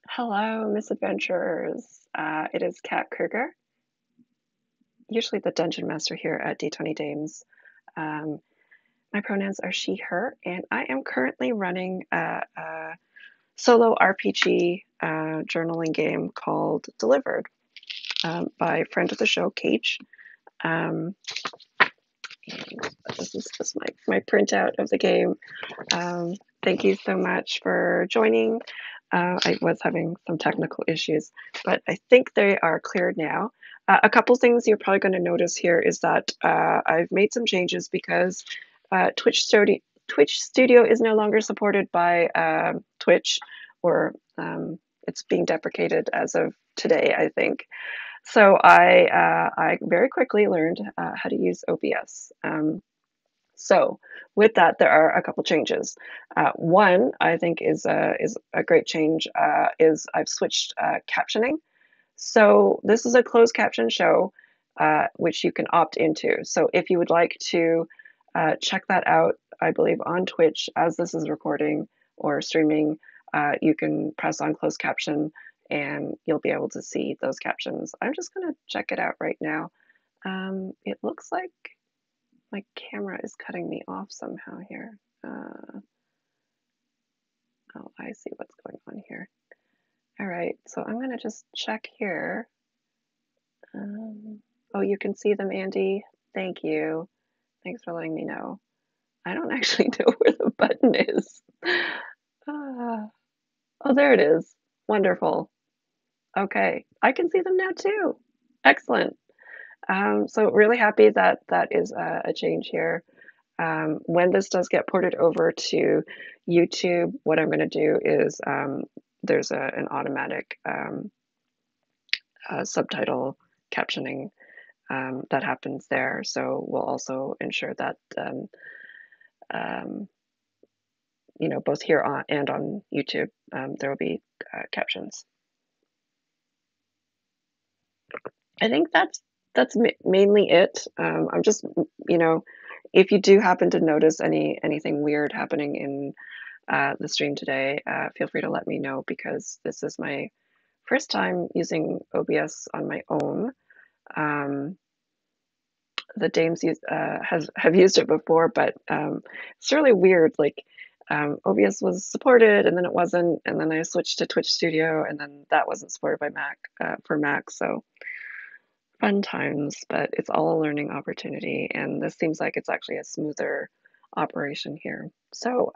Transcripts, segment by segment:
Hello, misadventurers. It is Kat Kruger, usually the dungeon master here at D20 Dames. Um, my pronouns are she, her, and I am currently running a solo RPG journaling game called Delivered by friend of the show, Cage. Um, this is just my printout of the game. Thank you so much for joining. I was having some technical issues, but I think they are cleared now. A couple things you're probably going to notice here is that I've made some changes because Twitch Studio is no longer supported by Twitch, or it's being deprecated as of today, I think. So I very quickly learned how to use OBS. So with that, there are a couple changes. One I think is a great change is I've switched captioning. So this is a closed caption show, which you can opt into. So if you would like to check that out, I believe on Twitch as this is recording or streaming, you can press on closed caption and you'll be able to see those captions. I'm just going to check it out right now. It looks like my camera is cutting me off somehow here. Oh, I see what's going on here. All right, so I'm going to just check here. Oh, you can see them, Andy. Thank you. Thanks for letting me know. I don't actually know where the button is. Ah, oh, there it is. Wonderful. Okay, I can see them now too. Excellent. So really happy that that is a change here. When this does get ported over to YouTube, what I'm going to do is there's an automatic subtitle captioning that happens there. So we'll also ensure that um, both here and on YouTube there will be captions. I think that's mainly it. I'm just if you do happen to notice anything weird happening in the stream today, feel free to let me know because this is my first time using OBS on my own. Um, the Dames have used it before, but it's really weird. Like OBS was supported, and then it wasn't, and then I switched to Twitch Studio, and then that wasn't supported by Mac for Mac. So fun times, but it's all a learning opportunity, and this seems like it's actually a smoother operation here. So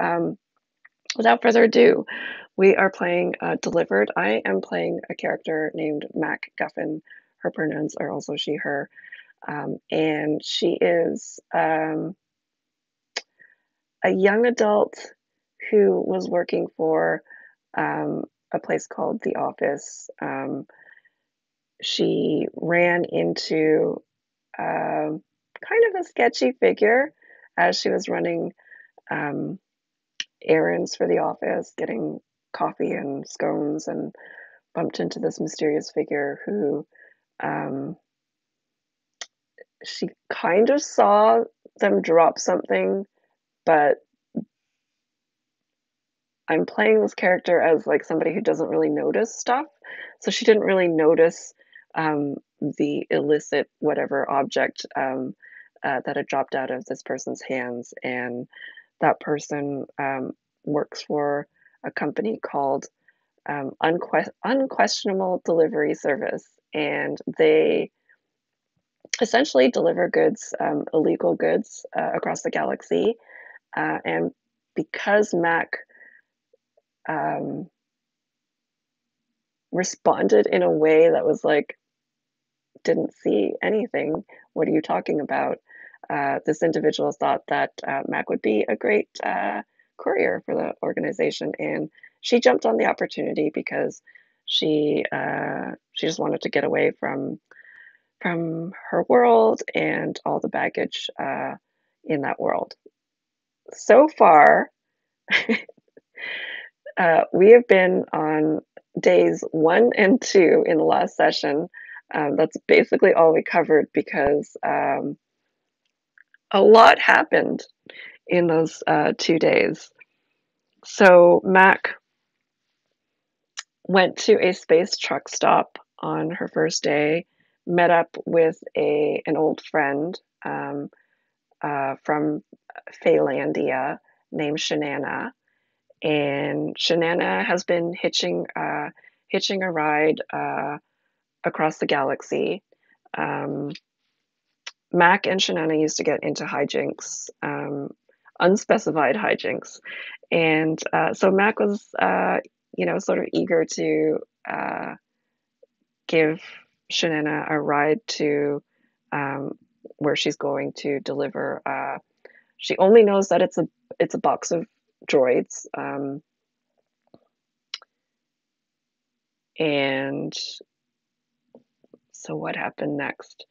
without further ado, we are playing Delivered. I am playing a character named Mack Guffyn. Her pronouns are also she, her. And she is a young adult who was working for a place called The Office. She ran into kind of a sketchy figure as she was running um, errands for the office, getting coffee and scones, and bumped into this mysterious figure who um, she kind of saw them drop something, but I'm playing this character as like somebody who doesn't really notice stuff. So she didn't really notice the illicit whatever object that had dropped out of this person's hands. And that person works for a company called Unquestionable Delivery Service. And they essentially deliver goods, illegal goods, across the galaxy. And because Mac um, responded in a way that was like, didn't see anything. What are you talking about? This individual thought that Mac would be a great courier for the organization, and she jumped on the opportunity because she just wanted to get away from her world and all the baggage in that world. So far, we have been on days 1 and 2 in the last session. That's basically all we covered because a lot happened in those 2 days. So Mac went to a space truck stop on her first day, met up with an old friend from Phalandia named Shanana, and Shanana has been hitching a ride across the galaxy. Um, Mack and Shanana used to get into hijinks, unspecified hijinks, and so Mack was, sort of eager to give Shanana a ride to where she's going to deliver. She only knows that it's a box of droids, and so what happened next?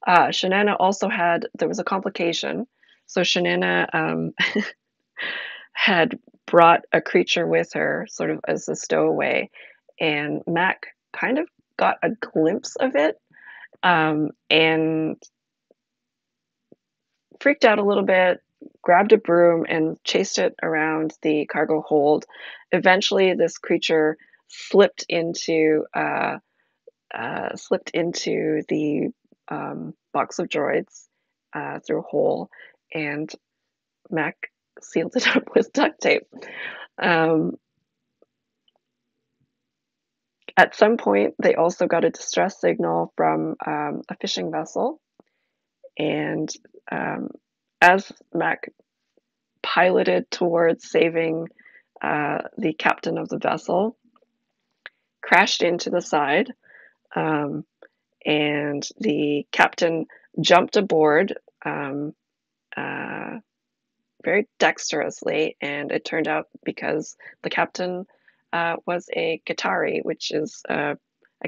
Shanana also there was a complication. So Shanana had brought a creature with her, sort of as a stowaway, and Mac kind of got a glimpse of it and freaked out a little bit, grabbed a broom, and chased it around the cargo hold. Eventually, this creature slipped into the box of droids through a hole, and Mac sealed it up with duct tape. Um, at some point, they also got a distress signal from a fishing vessel, and as Mac piloted towards saving the captain of the vessel, crashed into the side, um, and the captain jumped aboard uh, very dexterously, and it turned out because the captain was a Guittari, which is a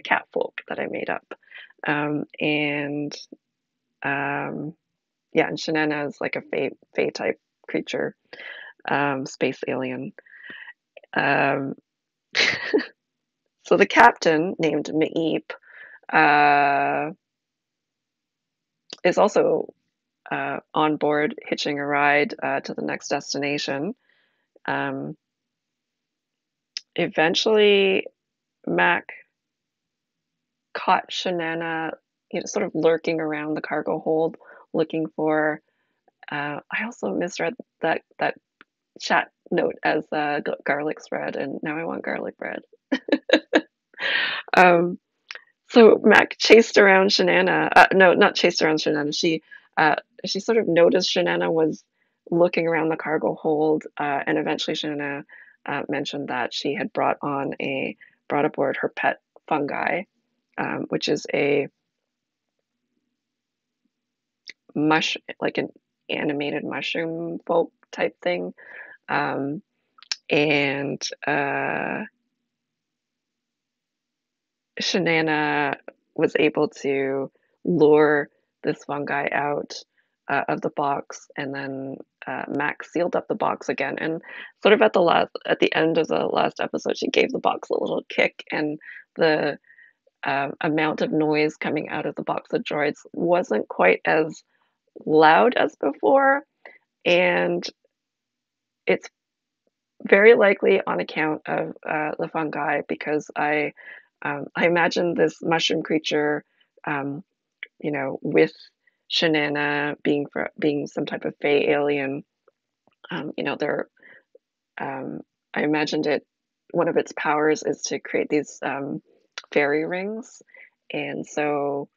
cat folk that I made up. And yeah, and Shanana is like a fae type creature, space alien. Um, so the captain, named Maep, uh, is also on board hitching a ride to the next destination. Um, Eventually, Mac caught Shanana, sort of lurking around the cargo hold, looking for. I also misread that chat note as garlic spread, and now I want garlic bread. um, so Mac chased around Shanana. No, not chased around Shanana. She sort of noticed Shanana was looking around the cargo hold, and eventually Shanana mentioned that she had brought aboard her pet fungi, which is a like an animated mushroom folk type thing. And Shanana was able to lure this fungi out of the box, and then Max sealed up the box again. And sort of at the end of the last episode, she gave the box a little kick, and the amount of noise coming out of the box of droids wasn't quite as loud as before, and it's very likely on account of the fungi, because I imagine this mushroom creature, um, with Shanana being some type of fey alien. They're I imagined it. One of its powers is to create these fairy rings, and so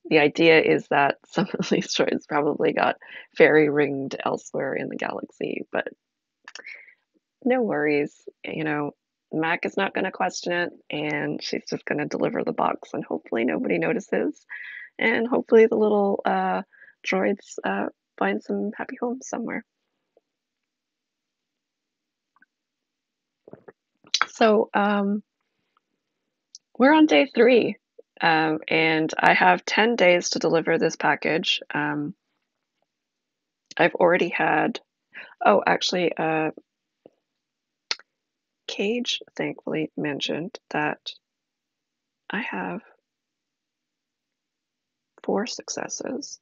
the idea is that some of these droids probably got fairy ringed elsewhere in the galaxy, but no worries. Mac is not going to question it, and she's just going to deliver the box, and hopefully nobody notices, and hopefully the little droids find some happy homes somewhere. So we're on day 3, and I have 10 days to deliver this package. I've already had, oh, actually, Cage thankfully mentioned that I have 4 successes.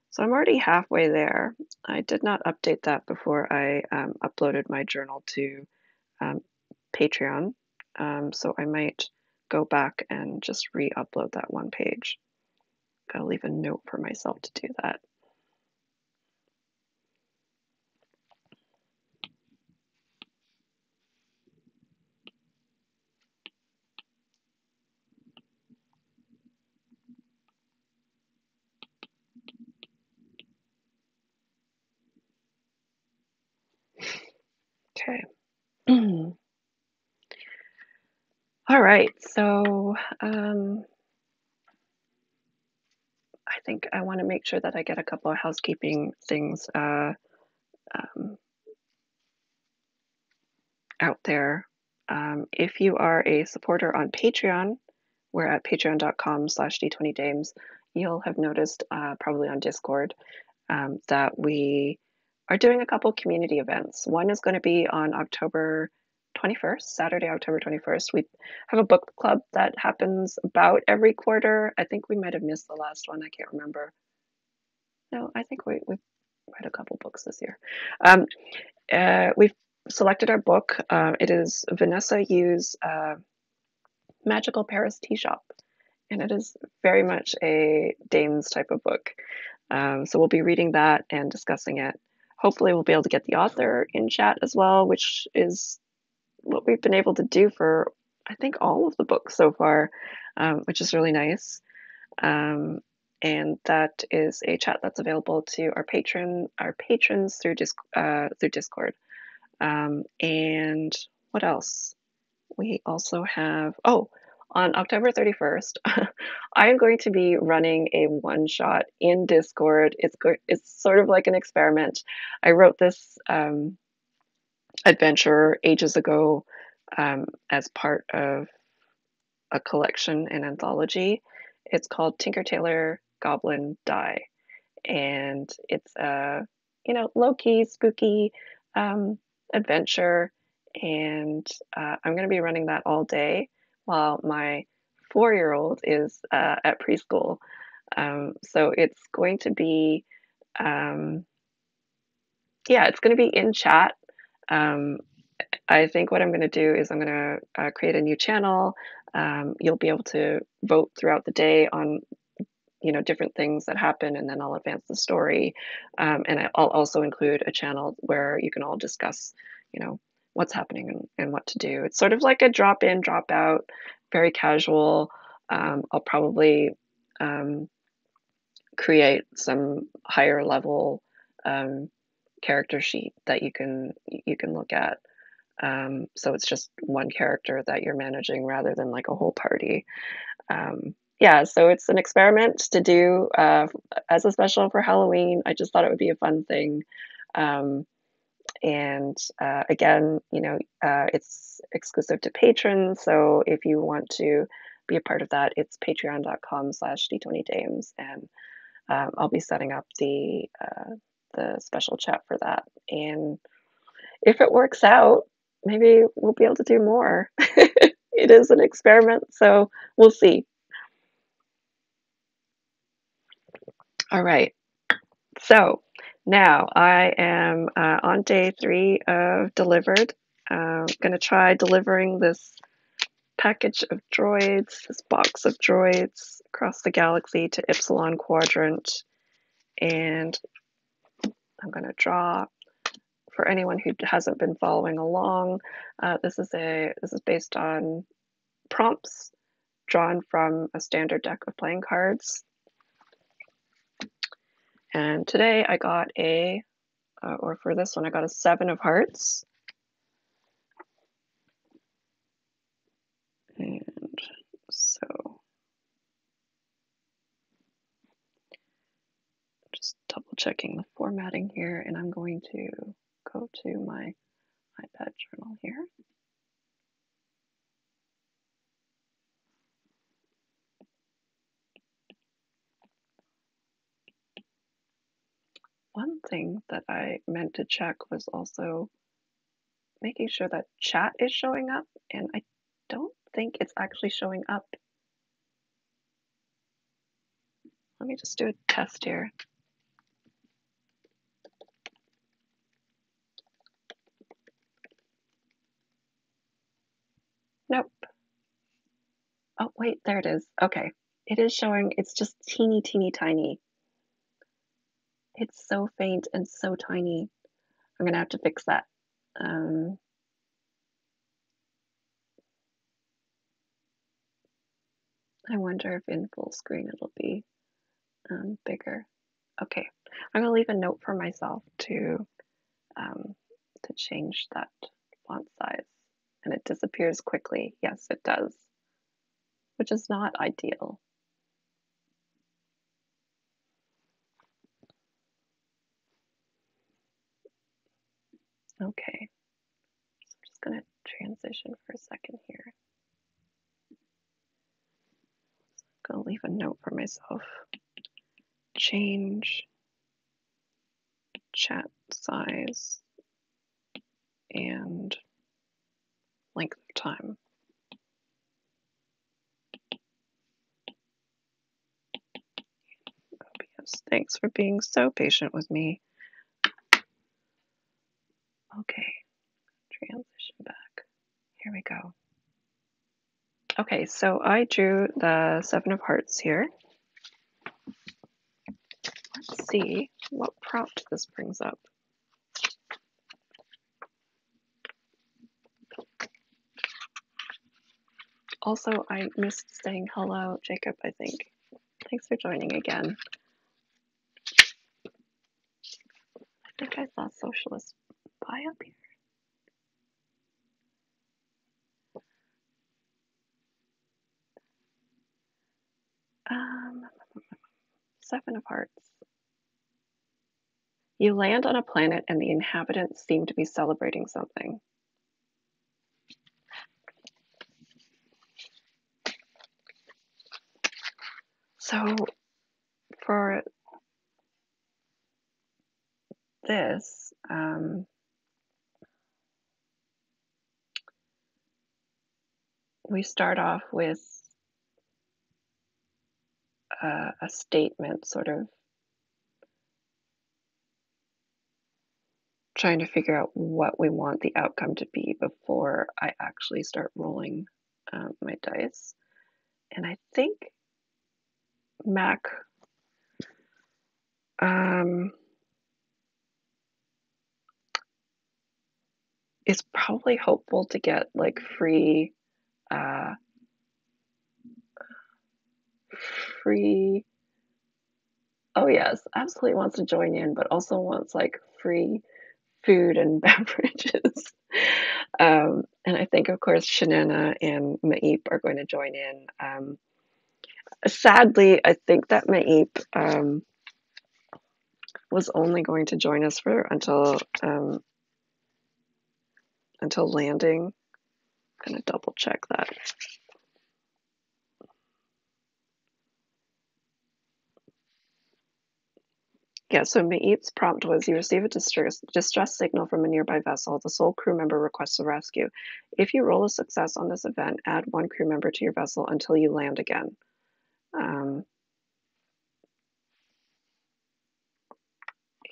So I'm already halfway there. I did not update that before I uploaded my journal to um, Patreon. so I might go back and just re-upload that one page. Gotta leave a note for myself to do that. Okay. All right, so I think I want to make sure that I get a couple of housekeeping things out there. If you are a supporter on Patreon, we're at patreon.com/d20dames. You'll have noticed probably on Discord that we are doing a couple community events. One is going to be on October 21st, Saturday, October 21st. We have a book club that happens about every quarter. I think we might have missed the last one. I can't remember. No, I think we've read a couple books this year. We've selected our book. It is Vanessa Yu's Magical Paris Tea Shop, and it is very much a Dames type of book. So we'll be reading that and discussing it. Hopefully we'll be able to get the author in chat as well, which is what we've been able to do for, I think, all of the books so far, which is really nice. And that is a chat that's available to our patrons through Discord. And what else? We also have, on October 31st, I am going to be running a one-shot in Discord. It's sort of like an experiment. I wrote this adventure ages ago as part of a collection, an anthology. It's called Tinker Tailor Goblin Die, and it's a low-key, spooky adventure, and I'm going to be running that all day while my 4-year-old is at preschool. So it's going to be, it's going to be in chat. I think what I'm going to do is I'm going to create a new channel. You'll be able to vote throughout the day on different things that happen, and then I'll advance the story. And I'll also include a channel where you can all discuss, what's happening and what to do. It's sort of like a drop in, drop out, very casual. I'll probably create some higher level character sheet that you can look at. So it's just one character that you're managing rather than like a whole party. So it's an experiment to do as a special for Halloween. I just thought it would be a fun thing. Again, it's exclusive to patrons. So if you want to be a part of that, it's patreon.com/d20dames. And I'll be setting up the special chat for that. And if it works out, maybe we'll be able to do more. It is an experiment, so we'll see. All right, so now I am on day 3 of Delivered. I'm going to try delivering this package of droids, this box of droids across the galaxy to Ypsilon Quadrant. And I'm going to draw, for anyone who hasn't been following along, this is based on prompts drawn from a standard deck of playing cards. And today I got for this one, I got a 7 of hearts. And so just double checking the formatting here, and I'm going to go to my iPad journal here. One thing that I meant to check was also making sure that chat is showing up, and I don't think it's actually showing up. Let me just do a test here. Nope, Oh, wait, there it is. Okay. It is showing, it's just teeny, teeny, tiny. It's so faint and so tiny. I'm gonna have to fix that. Um, I wonder if in full screen it'll be bigger. Okay, I'm gonna leave a note for myself to change that font size, and it disappears quickly. Yes, it does, which is not ideal. Okay, so I'm just gonna transition for a second here. I'm gonna leave a note for myself. Change chat size and length of time. OBS, thanks for being so patient with me. Okay, transition back. Here we go. Okay, so I drew the Seven of Hearts here. Let's see what prompt this brings up. Also, I missed saying hello, Jacob, I think. Thanks for joining again. I think I saw Socialist Buy up here. Seven of Hearts. You land on a planet and the inhabitants seem to be celebrating something. So for this, we start off with a statement, sort of trying to figure out what we want the outcome to be before I actually start rolling my dice. And I think Mac is probably hopeful to get like free oh yes, absolutely wants to join in, but also wants like free food and beverages. And I think, of course, Shanana and Maip are going to join in. Sadly, I think that Maip was only going to join us for until landing. I'm gonna double check that. Yeah, so Maip's prompt was you receive a distress signal from a nearby vessel. The sole crew member requests a rescue. If you roll a success on this event, add one crew member to your vessel until you land again.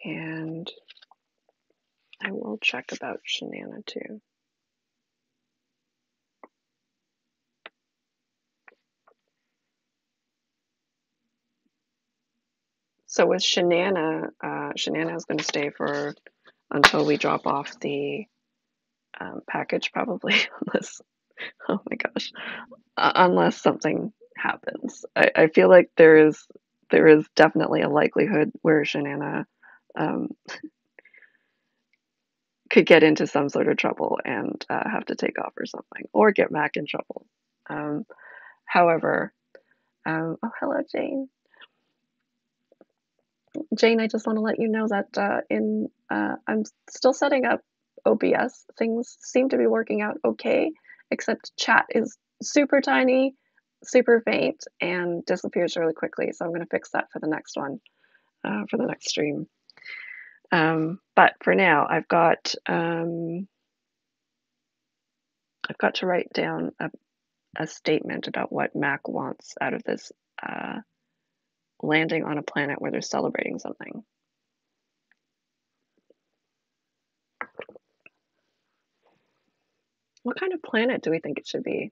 And I will check about Shanana too. So with Shanana, Shanana is going to stay for until we drop off the package, probably, unless, oh my gosh, unless something happens. I feel like there is definitely a likelihood where Shanana could get into some sort of trouble and have to take off or something, or get Mac in trouble. However, oh, hello, Jane. Jane, I just want to let you know that I'm still setting up OBS. Things seem to be working out okay, except chat is super tiny, super faint, and disappears really quickly. So I'm going to fix that for the next one, for the next stream. But for now, I've got to write down a statement about what Mac wants out of this landing on a planet where they're celebrating something. What kind of planet do we think it should be?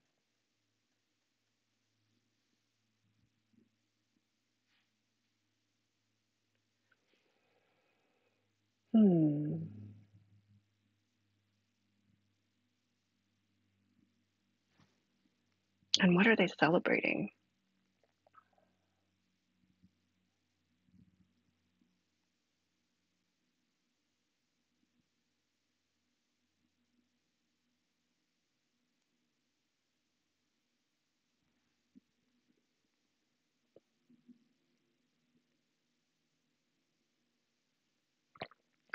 Hmm. And what are they celebrating?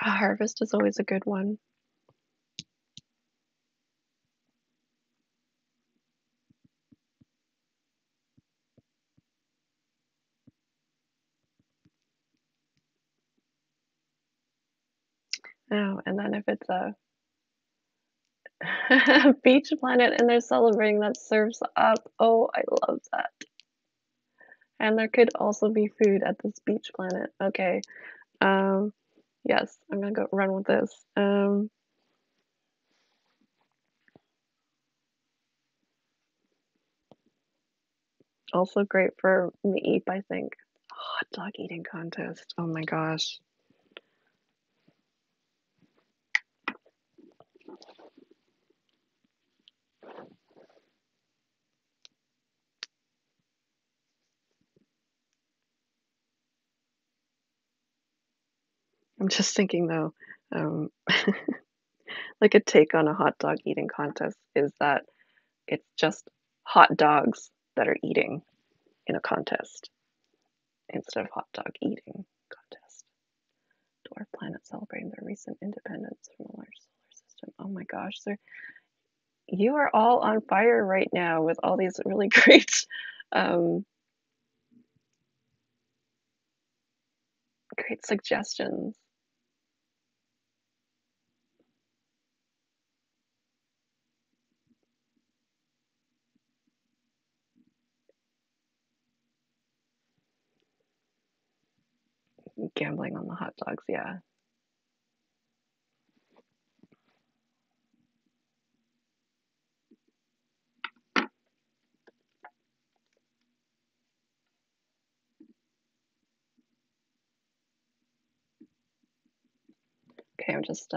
A harvest is always a good one. Oh, and then if it's a beach planet and they're celebrating that surfs up, oh, I love that. And there could also be food at this beach planet. Okay. Um, yes, I'm gonna go run with this. Also great for meat, I think. Hot dog eating contest. Oh my gosh. I'm just thinking though, um, like a take on a hot dog eating contest is that it's just hot dogs that are eating in a contest instead of hot dog eating contest. Dwarf planet celebrating their recent independence from a large solar system. Oh my gosh, you are all on fire right now with all these really um, great suggestions. Gambling on the hot dogs, yeah. Okay, I'm just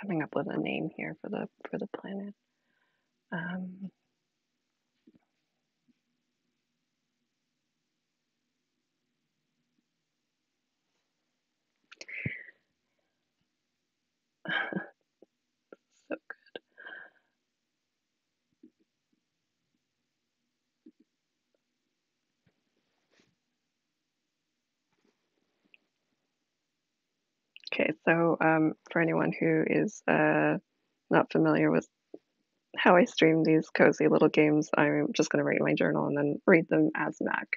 coming up with a name here for the planet. Um, so okay, so for anyone who is not familiar with how I stream these cozy little games, I'm just going to write my journal and then read them as Mac.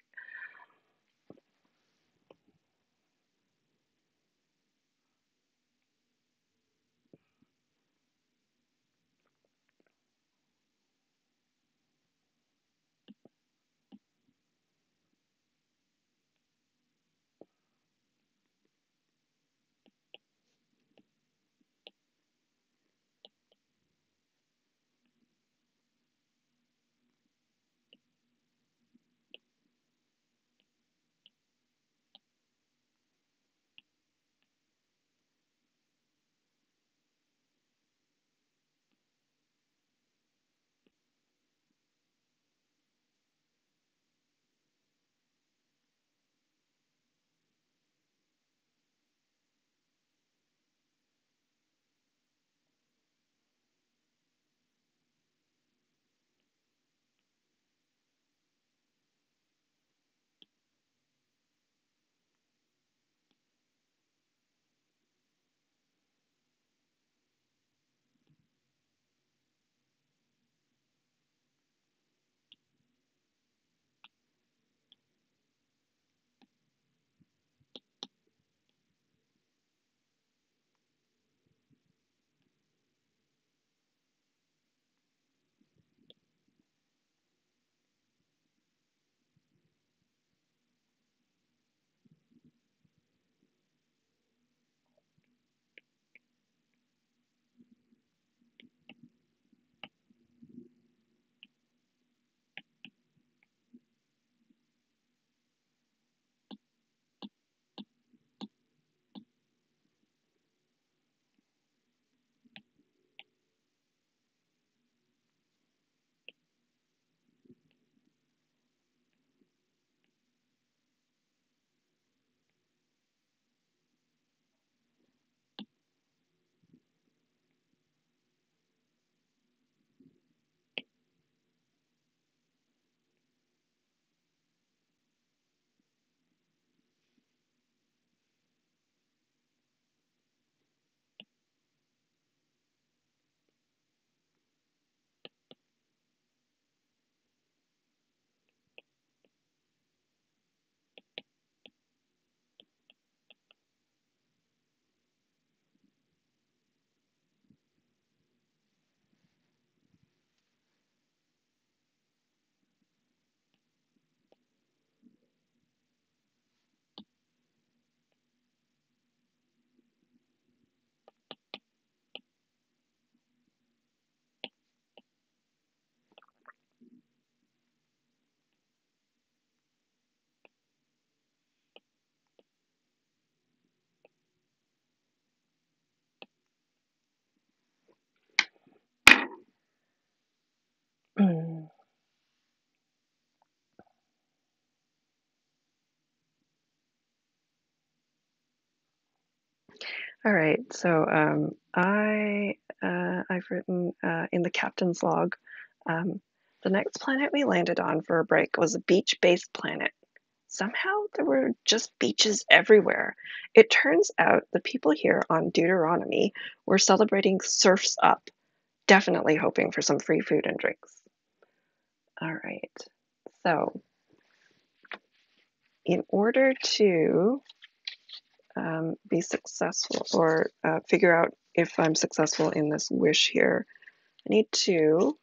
All right, so I've written in the captain's log. Um, the next planet we landed on for a break was a beach-based planet. Somehow there were just beaches everywhere. It turns out the people here on Deuteronomy were celebrating Surf's Up, definitely hoping for some free food and drinks. All right, so in order to be successful or figure out if I'm successful in this wish here, I need to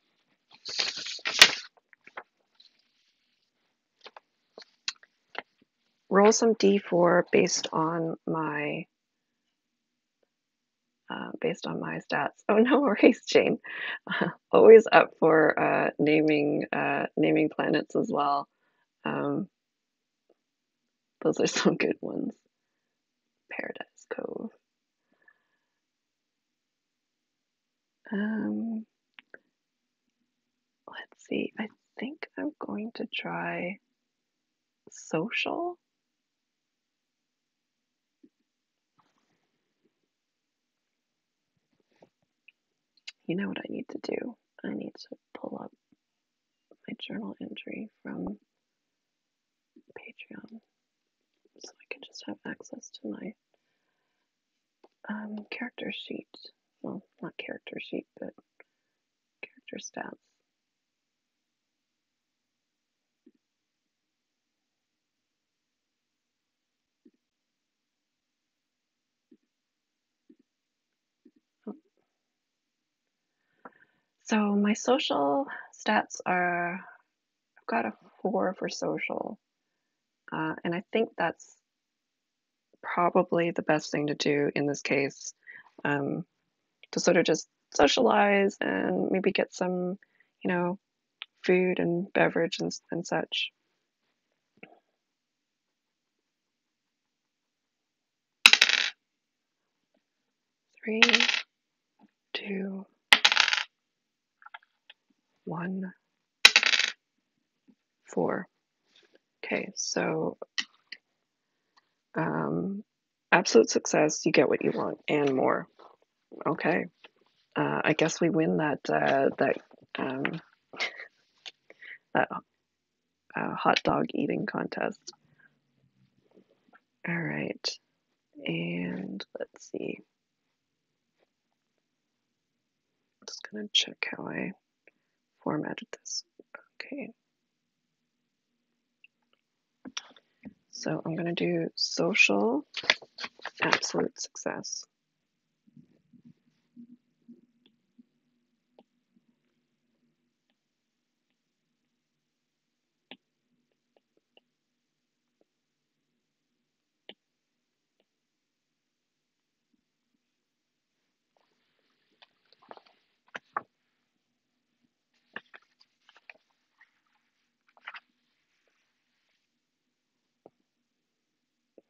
roll some d4 based on my stats. Oh, no worries, Jane. Always up for naming planets as well. Um, those are some good ones. Paradise Cove. Um, let's see. I think I'm going to try social. You know what I need to do? I need to pull up my journal entry from Patreon so I can just have access to my character sheet. Well, not character sheet, but character stats. So my social stats are, I've got a 4 for social, and I think that's probably the best thing to do in this case, to sort of just socialize and maybe get some, you know, food and beverage and such. 3, 2, 1, 4. Okay, so absolute success, you get what you want and more. Okay, I guess we win um, that hot dog eating contest. All right, and let's see. I'm just gonna check how I formatted this. Okay, so I'm gonna do social absolute success.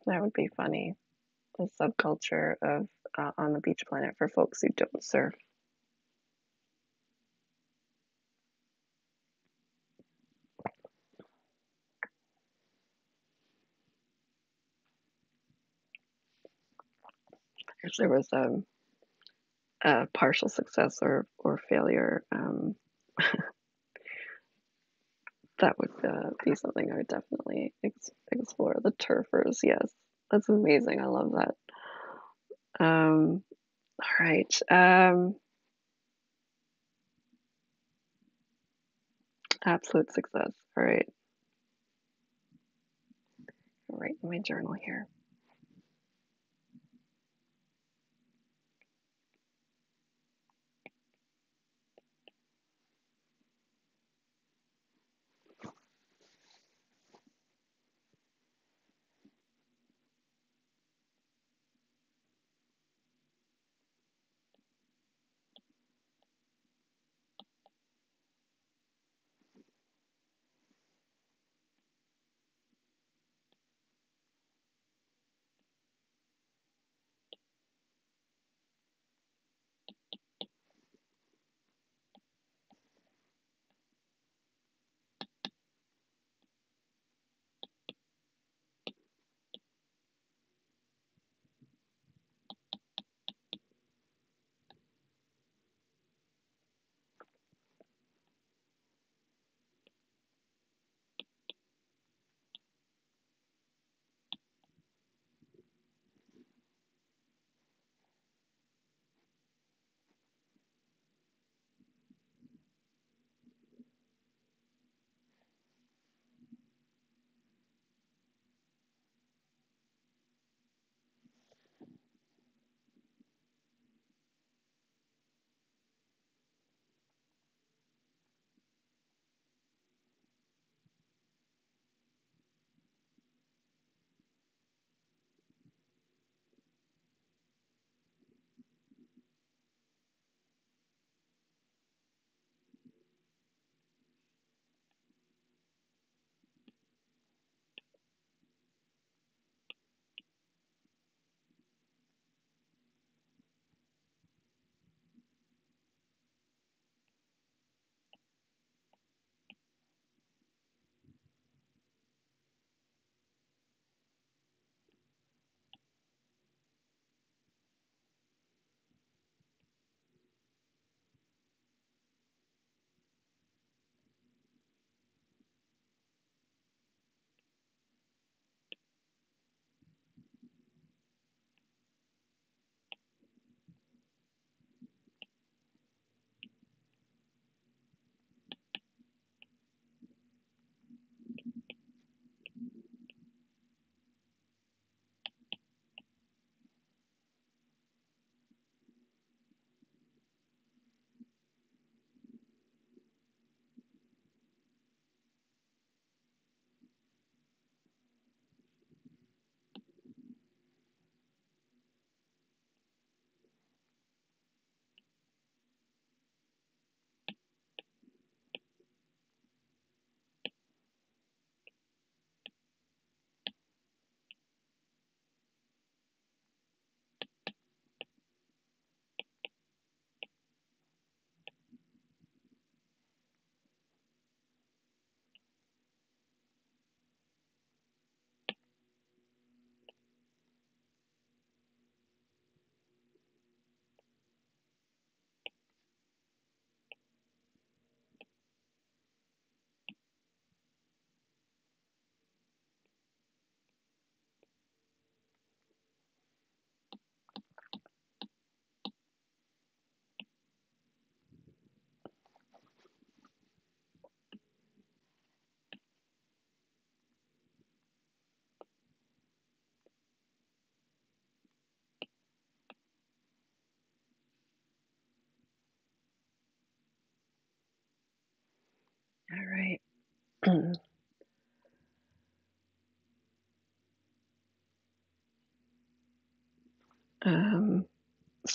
That would be funny. A subculture of on the beach planet for folks who don't surf. If there was a partial success or failure, that would be something I would definitely explore. The turfers, yes, that's amazing. I love that. All right. Absolute success. All right. I'll write in my journal here.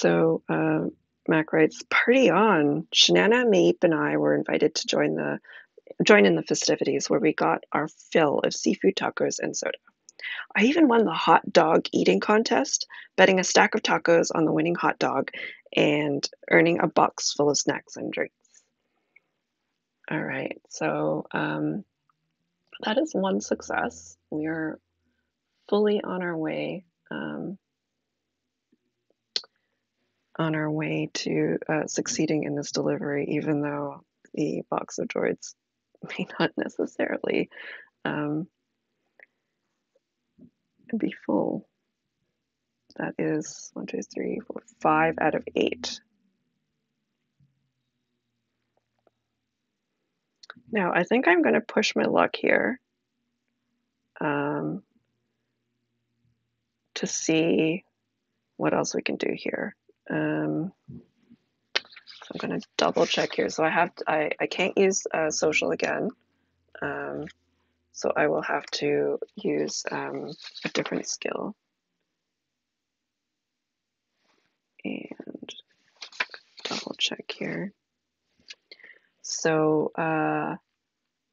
So Mac writes, "Party on! Shanana, Mape, and I were invited to join in the festivities where we got our fill of seafood tacos and soda. I even won the hot dog eating contest, betting a stack of tacos on the winning hot dog and earning a box full of snacks and drinks." All right, so that is one success. We are fully on our way to succeeding in this delivery, even though the box of droids may not necessarily um, be full. That is 1, 2, 3, 4, 5 out of 8. Now, I think I'm going to push my luck here to see what else we can do here. So I'm going to double check here. So I can't use social again. So I will have to use a different skill. And double check here. So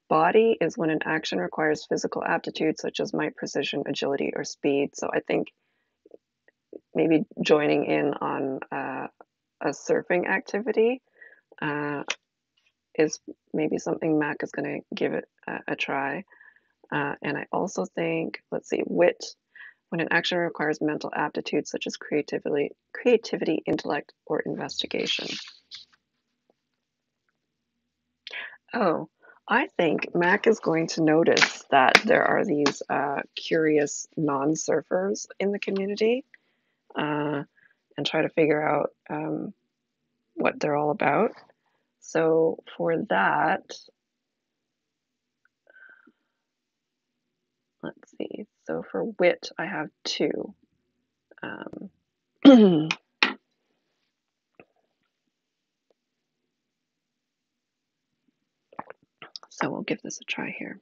body is when an action requires physical aptitude such as might, precision, agility, or speed. So I think maybe joining in on a surfing activity is maybe something Mac is going to give it a try. And I also think, let's see, wit, when an action requires mental aptitude such as creativity, intellect, or investigation. Oh, I think Mac is going to notice that there are these curious non-surfers in the community and try to figure out what they're all about. So for that, let's see. So for wit, I have 2. So we'll give this a try here.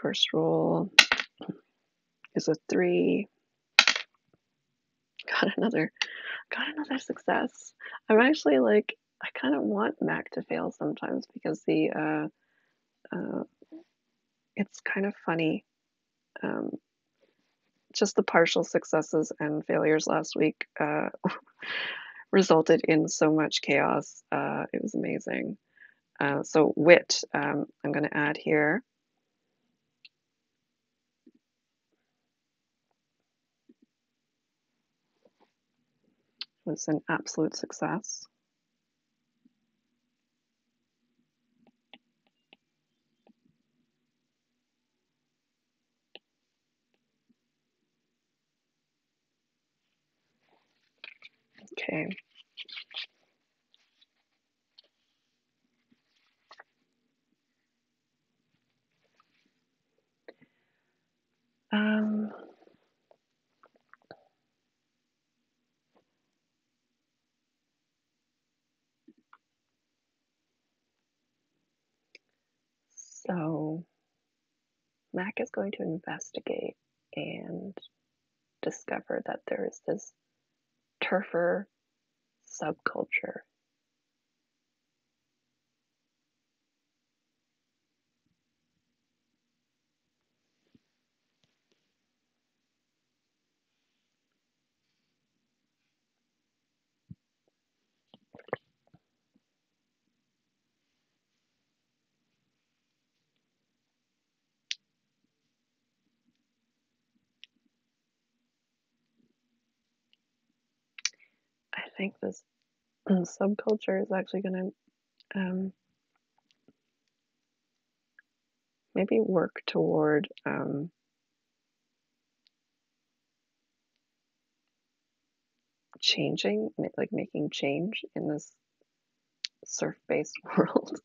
First roll is a 3. Got another success. I'm actually like, I kind of want Mac to fail sometimes because it's kind of funny. Just the partial successes and failures last week resulted in so much chaos. It was amazing. So wit, I'm going to add here. Was an absolute success. Okay. So Mac is going to investigate and discover that there is this turfer subculture. I think this subculture is actually going to maybe work toward changing, like making change in this surf-based world.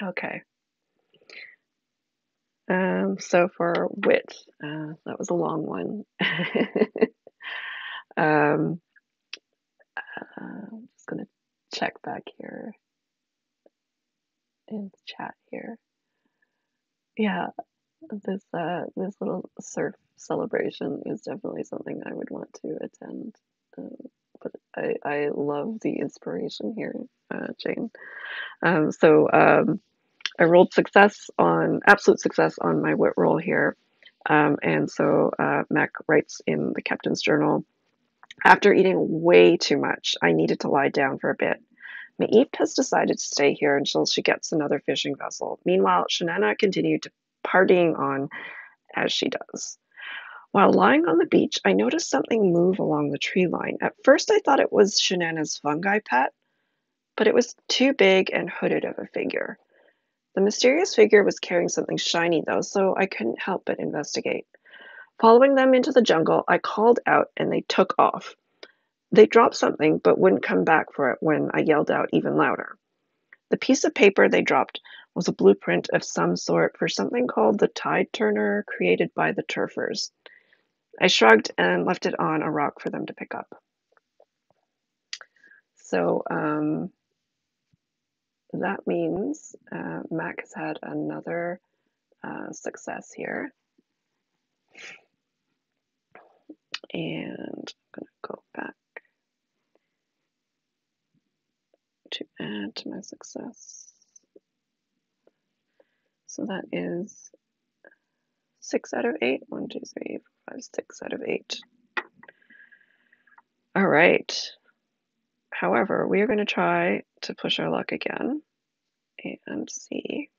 Okay. So for wit, that was a long one. um, I'm just gonna check back here in the chat here. Yeah, this little surf celebration is definitely something I would want to attend. But I love the inspiration here, Jane. So I rolled absolute success on my wit roll here. And so Mac writes in the captain's journal, after eating way too much, I needed to lie down for a bit. Maeve has decided to stay here until she gets another fishing vessel. Meanwhile, Shanana continued to partying on as she does. While lying on the beach, I noticed something move along the tree line. At first, I thought it was Shanana's fungi pet, but it was too big and hooded of a figure. The mysterious figure was carrying something shiny, though, so I couldn't help but investigate. Following them into the jungle, I called out and they took off. They dropped something but wouldn't come back for it when I yelled out even louder. The piece of paper they dropped was a blueprint of some sort for something called the tide turner created by the turfers. I shrugged and left it on a rock for them to pick up. So that means Mac has had another success here. And I'm going to go back to add to my success. So that is 6 out of 8. 1, 2, 3, 4, 5, 6 out of 8. All right. However, we are going to try to push our luck again and see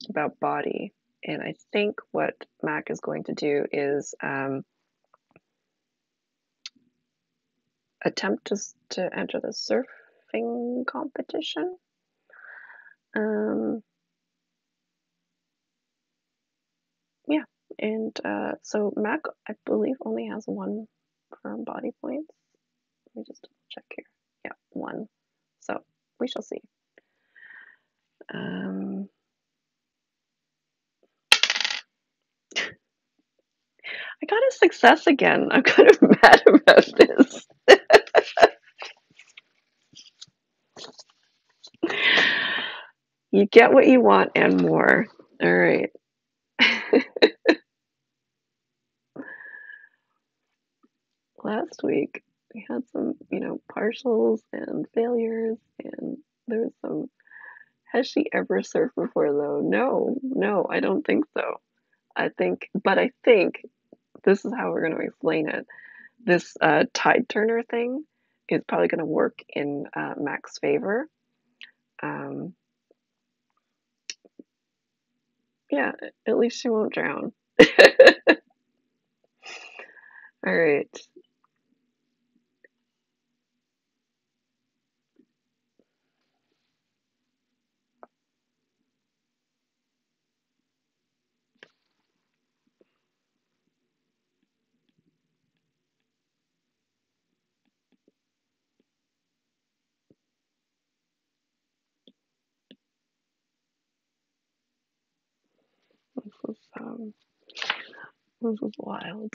about body. And I think what Mac is going to do is attempt to enter the surfing competition. Yeah, and so Mac, I believe, only has 1 firm body points. Let me just double check here. Yeah, 1. So we shall see. I got a success again. I'm kind of mad about this. You get what you want and more. All right. Last week we had some, partials and failures, and there's some. Has she ever surfed before though? No, I don't think so. I think this is how we're going to explain it. This tide turner thing is probably going to work in Mac's favor. Yeah, at least she won't drown. All right. This is wild.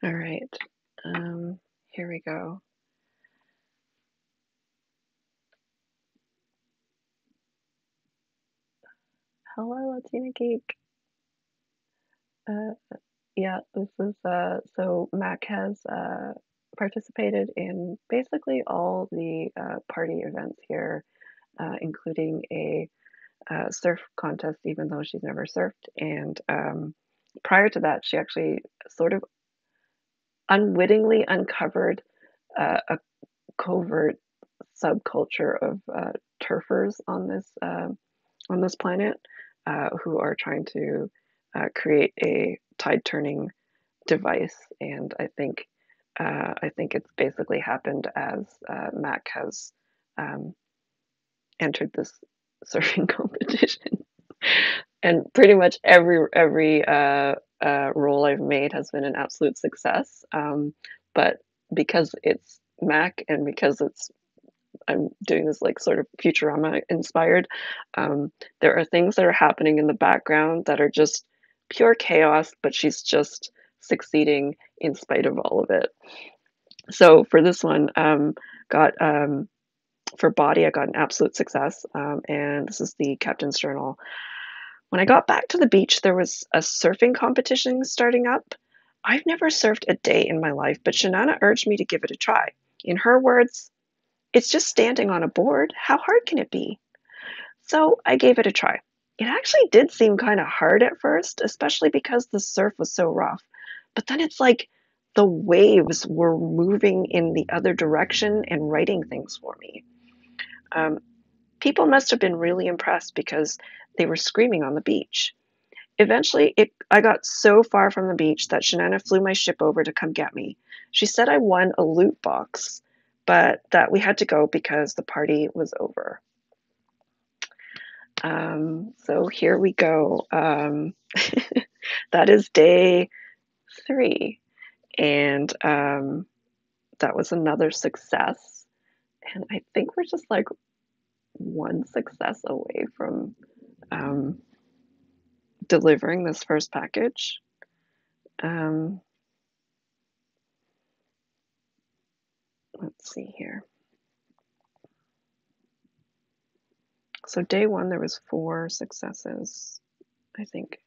All right. Here we go. Hello, Latina Geek. Uh, yeah, this is so Mac has participated in basically all the party events here, including a surf contest, even though she's never surfed. And prior to that, she actually sort of unwittingly uncovered a covert subculture of turfers on this planet who are trying to create a tide turning device. And I think it's basically happened as Mac has um, entered this surfing competition. And pretty much every role I've made has been an absolute success. But because it's Mac and because it's I'm doing this like sort of Futurama inspired, there are things that are happening in the background that are just pure chaos, but she's just succeeding in spite of all of it. So for this one, got for body, I got an absolute success, and this is the captain's journal. When I got back to the beach, there was a surfing competition starting up. I've never surfed a day in my life, but Shanana urged me to give it a try. In her words, it's just standing on a board. How hard can it be? So I gave it a try. It actually did seem kind of hard at first, especially because the surf was so rough. But then it's like the waves were moving in the other direction and writing things for me. Um, People must have been really impressed because they were screaming on the beach. Eventually, I got so far from the beach that Shanana flew my ship over to come get me. She said I won a loot box, but that we had to go because the party was over. So here we go. That is day 3, and that was another success. And I think we're just like one success away from um, delivering this first package. Um, let's see here. So day 1, there was 4 successes. I think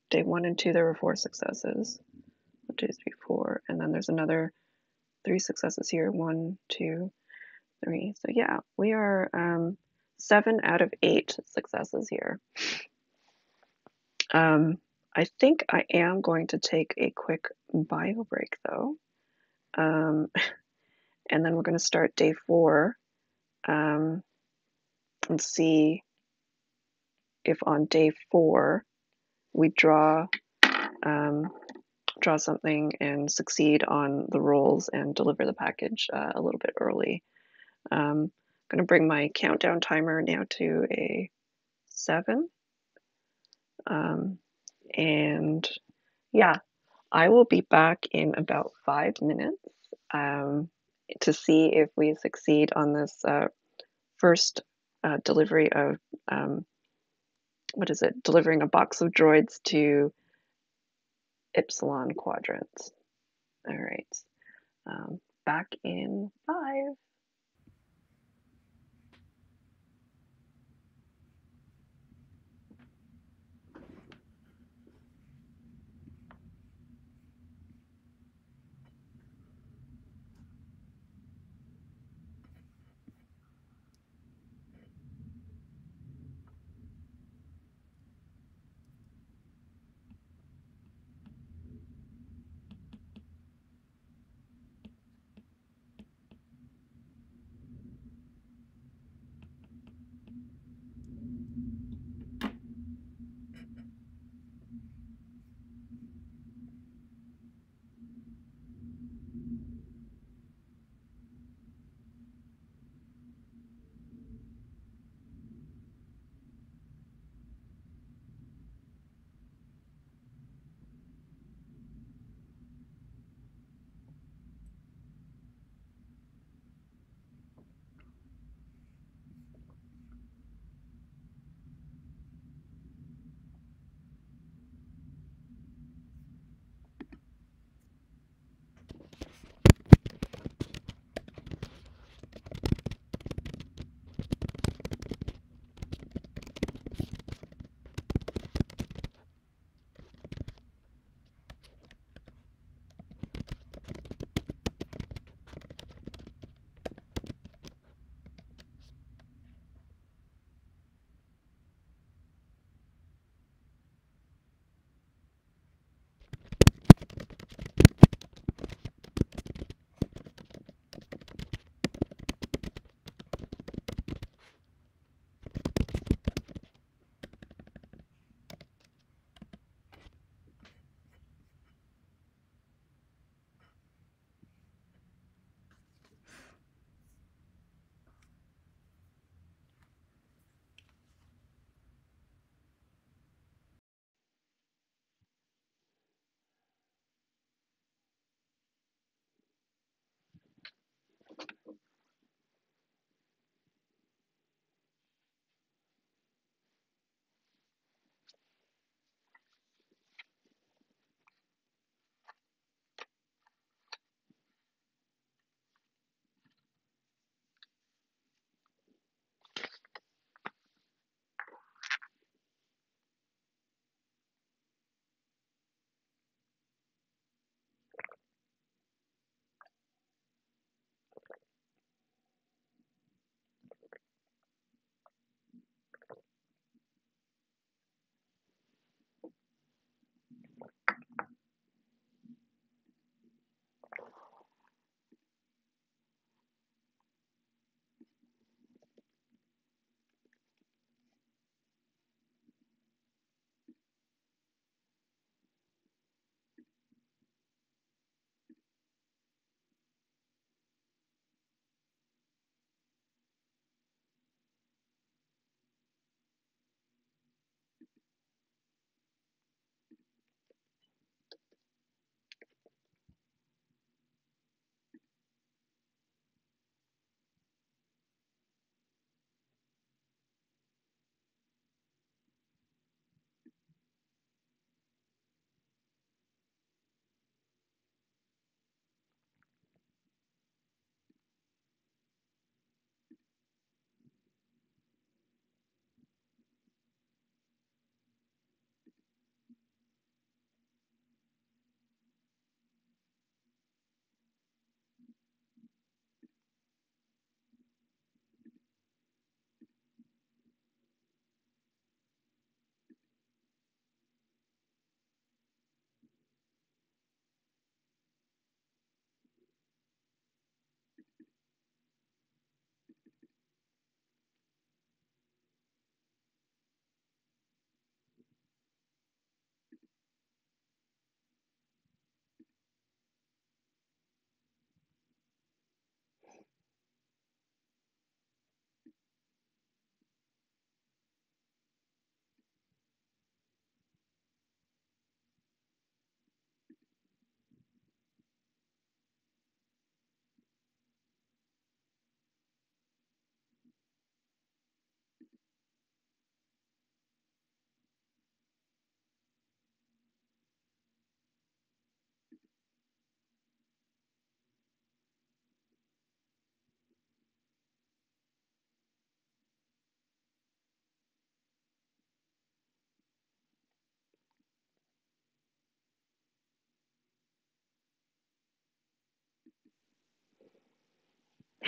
day 1 and 2, there were 4 successes. 1, 2, 3, 4, and then there's another 3 successes here. 1, 2, 3. So yeah, we are 7 out of 8 successes here. I think I am going to take a quick bio break though. And then we're going to start day 4 and see if on day 4 we draw something and succeed on the rolls and deliver the package a little bit early. I'm going to bring my countdown timer now to a 7. And yeah, I will be back in about 5 minutes to see if we succeed on this first delivery of what is it? Delivering a box of droids to Ypsilon Quadrant. All right. Back in 5.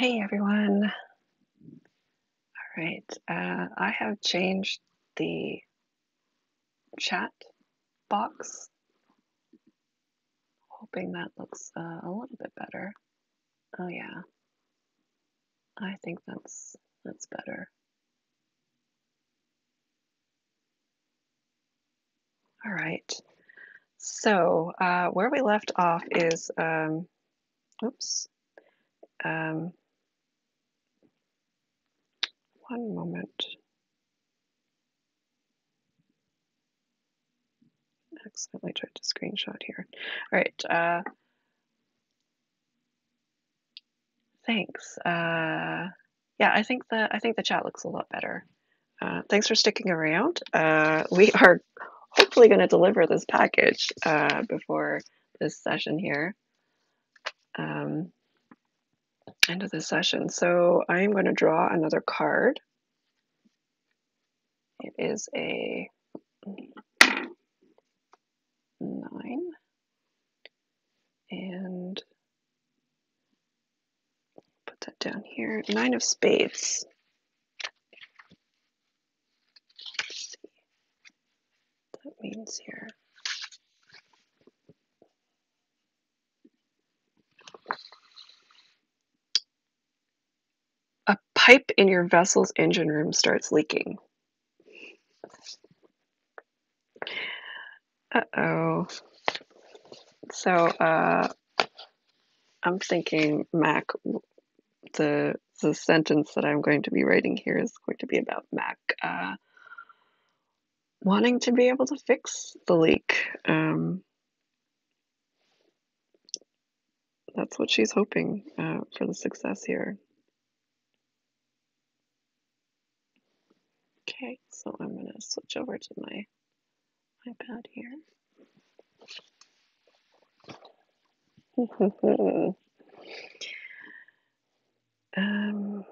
Hey everyone. All right. I have changed the chat box, hoping that looks a little bit better. Oh yeah, I think that's better. All right. So where we left off is, oops, um, one moment. Accidentally tried to screenshot here. All right. Thanks. Yeah, I think the chat looks a lot better. Thanks for sticking around. We are hopefully going to deliver this package before this session here, end of this session. So I'm going to draw another card. It is a 9, and put that down here. 9 of spades. Let's see what that means here. A pipe in your vessel's engine room starts leaking. Uh-oh. So I'm thinking, Mac, the sentence that I'm going to be writing here is going to be about Mac wanting to be able to fix the leak. That's what she's hoping for the success here. Okay, so I'm going to switch over to my iPad here. um,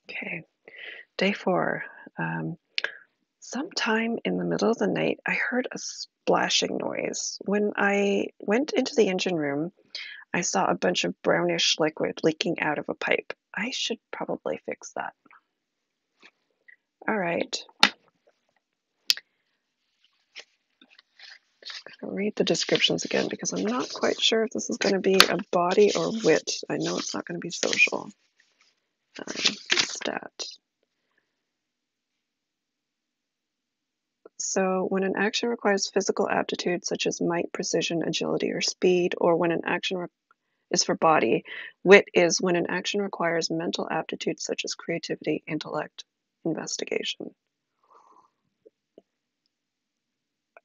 okay, day 4. Sometime in the middle of the night, I heard a splashing noise. When I went into the engine room, I saw a bunch of brownish liquid leaking out of a pipe. I should probably fix that. All right. I'll read the descriptions again because I'm not quite sure if this is going to be a body or wit. I know it's not going to be social. Stat. So when an action requires physical aptitude such as might, precision, agility, or speed, or when an action is for body, wit is when an action requires mental aptitude such as creativity, intellect, investigation.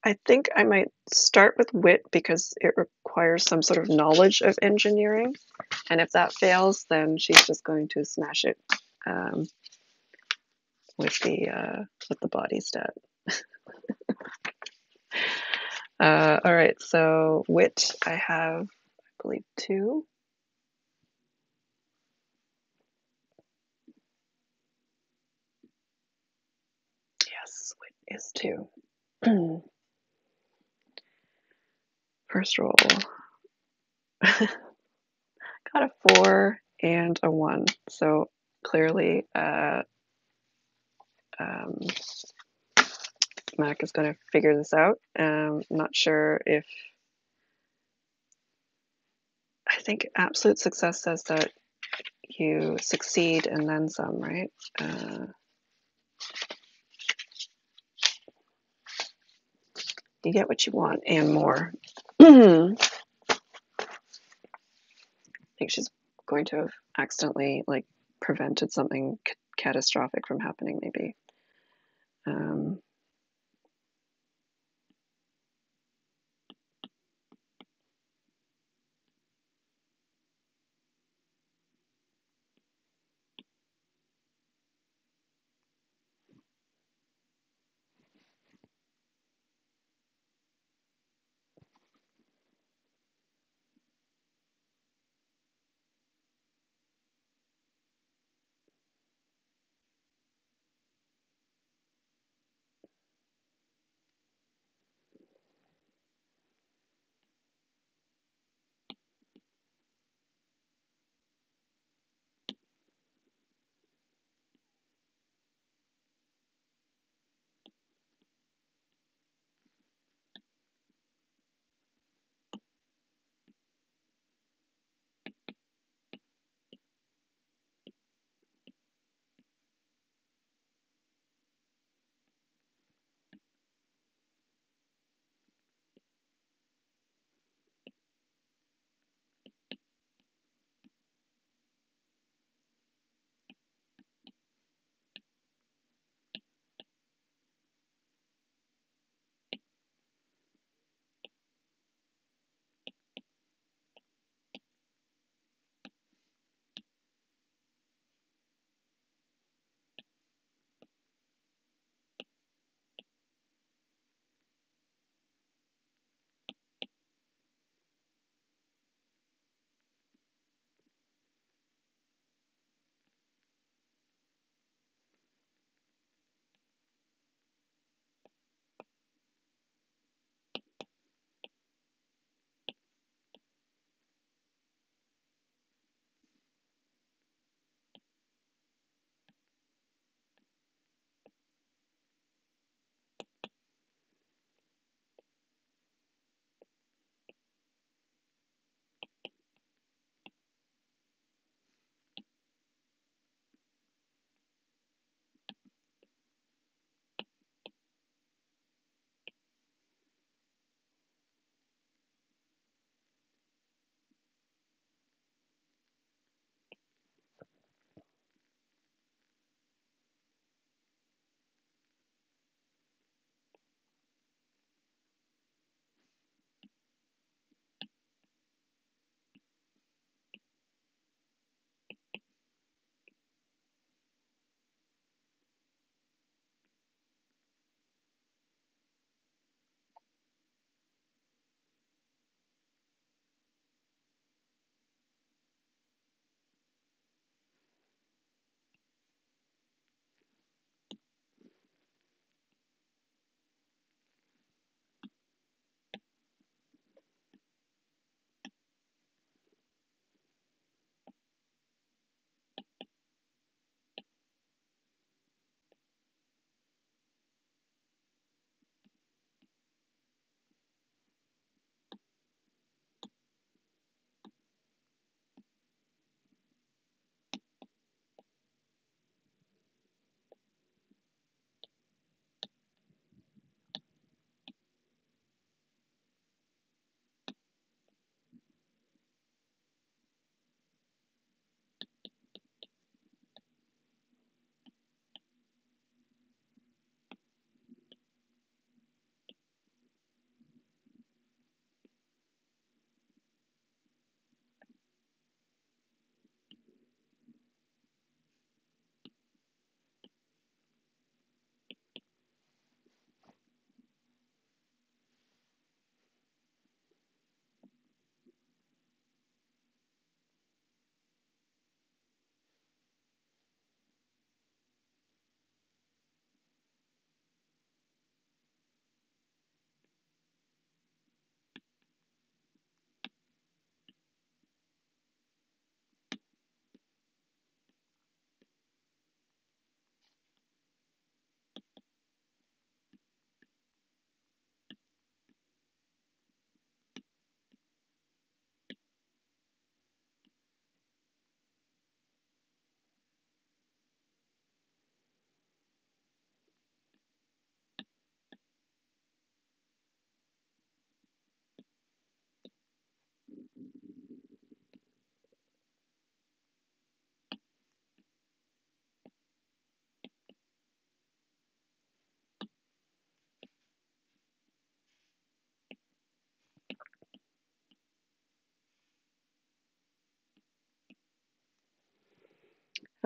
I think I might start with wit because it requires some sort of knowledge of engineering. And if that fails, then she's just going to smash it um, with the body stat. All right, so wit, I have, I believe, 2. Yes, wit is 2. First roll. Got a 4 and a 1. So clearly, Mac is going to figure this out. Not sure if. I think absolute success says that you succeed and then some, right? You get what you want and more. I think she's going to have accidentally prevented something catastrophic from happening, maybe.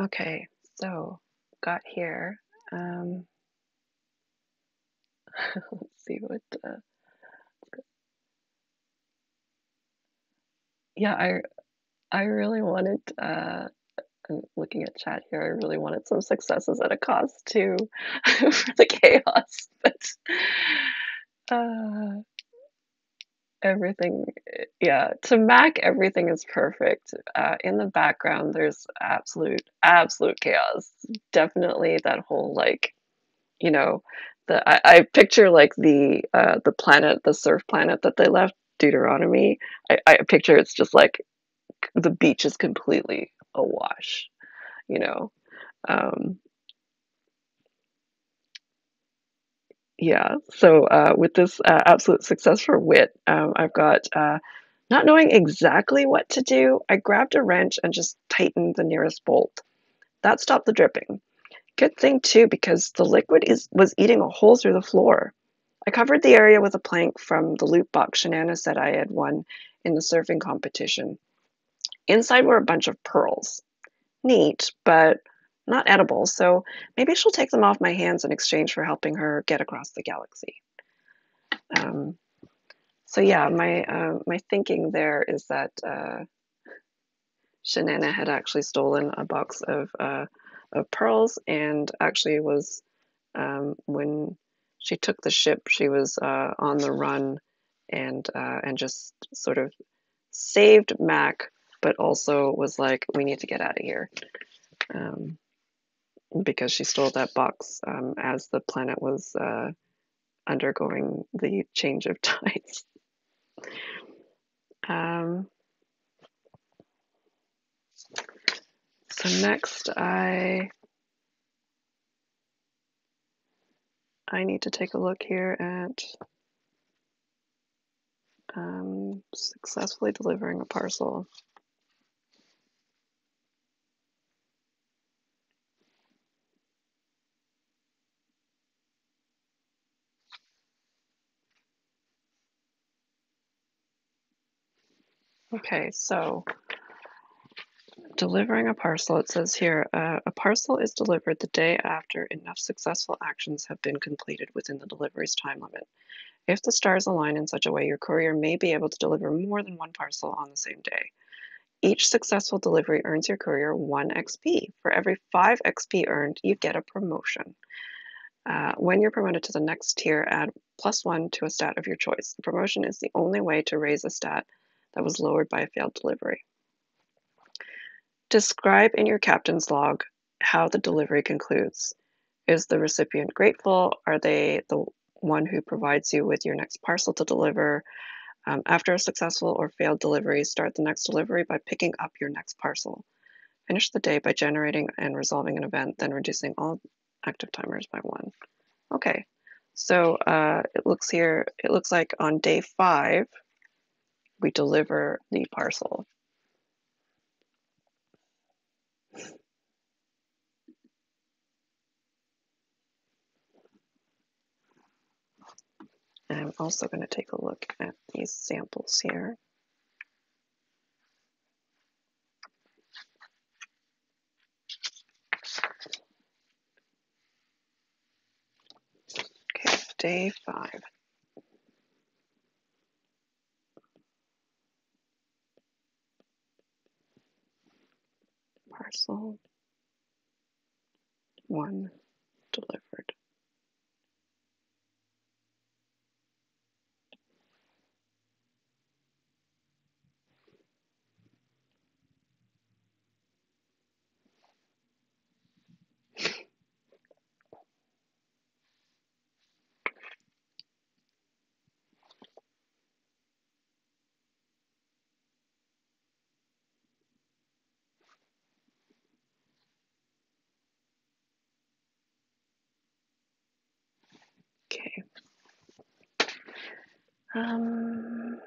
Okay, so got here. Let's see what. Yeah, I really wanted. I'm looking at chat here. I really wanted some successes at a cost too for the chaos, but uh, everything. Yeah, to Mac, everything is perfect. In the background, there's absolute chaos. Definitely that whole like you know, I picture like the planet, the surf planet that they left, Deuteronomy. I picture it's just like the beach is completely awash, you know. Um, yeah. So with this absolute success for wit, I've got not knowing exactly what to do. I grabbed a wrench and just tightened the nearest bolt. That stopped the dripping. Good thing too, because the liquid was eating a hole through the floor. I covered the area with a plank from the loot box Shanana said I had won in the surfing competition. Inside were a bunch of pearls. Neat, but not edible, so maybe she'll take them off my hands in exchange for helping her get across the galaxy. Um, so yeah, my thinking there is that Shanana had actually stolen a box of pearls, and actually was when she took the ship, she was on the run, and just sort of saved Mac, but also was like, we need to get out of here, um, because she stole that box as the planet was undergoing the change of tides. Um, so next, I need to take a look here at successfully delivering a parcel. Okay, so delivering a parcel, it says here, a parcel is delivered the day after enough successful actions have been completed within the delivery's time limit. If the stars align in such a way, your courier may be able to deliver more than one parcel on the same day. Each successful delivery earns your courier 1 XP. For every 5 XP earned, you get a promotion. When you're promoted to the next tier, add +1 to a stat of your choice. The promotion is the only way to raise a stat that was lowered by a failed delivery. Describe in your captain's log how the delivery concludes. Is the recipient grateful? Are they the one who provides you with your next parcel to deliver? After a successful or failed delivery, start the next delivery by picking up your next parcel. Finish the day by generating and resolving an event, then reducing all active timers by 1. Okay, so it looks like on day 5, we deliver the parcel. And I'm also going to take a look at these samples here. Okay, day 5. Parcel 1 delivered. Okay. Um,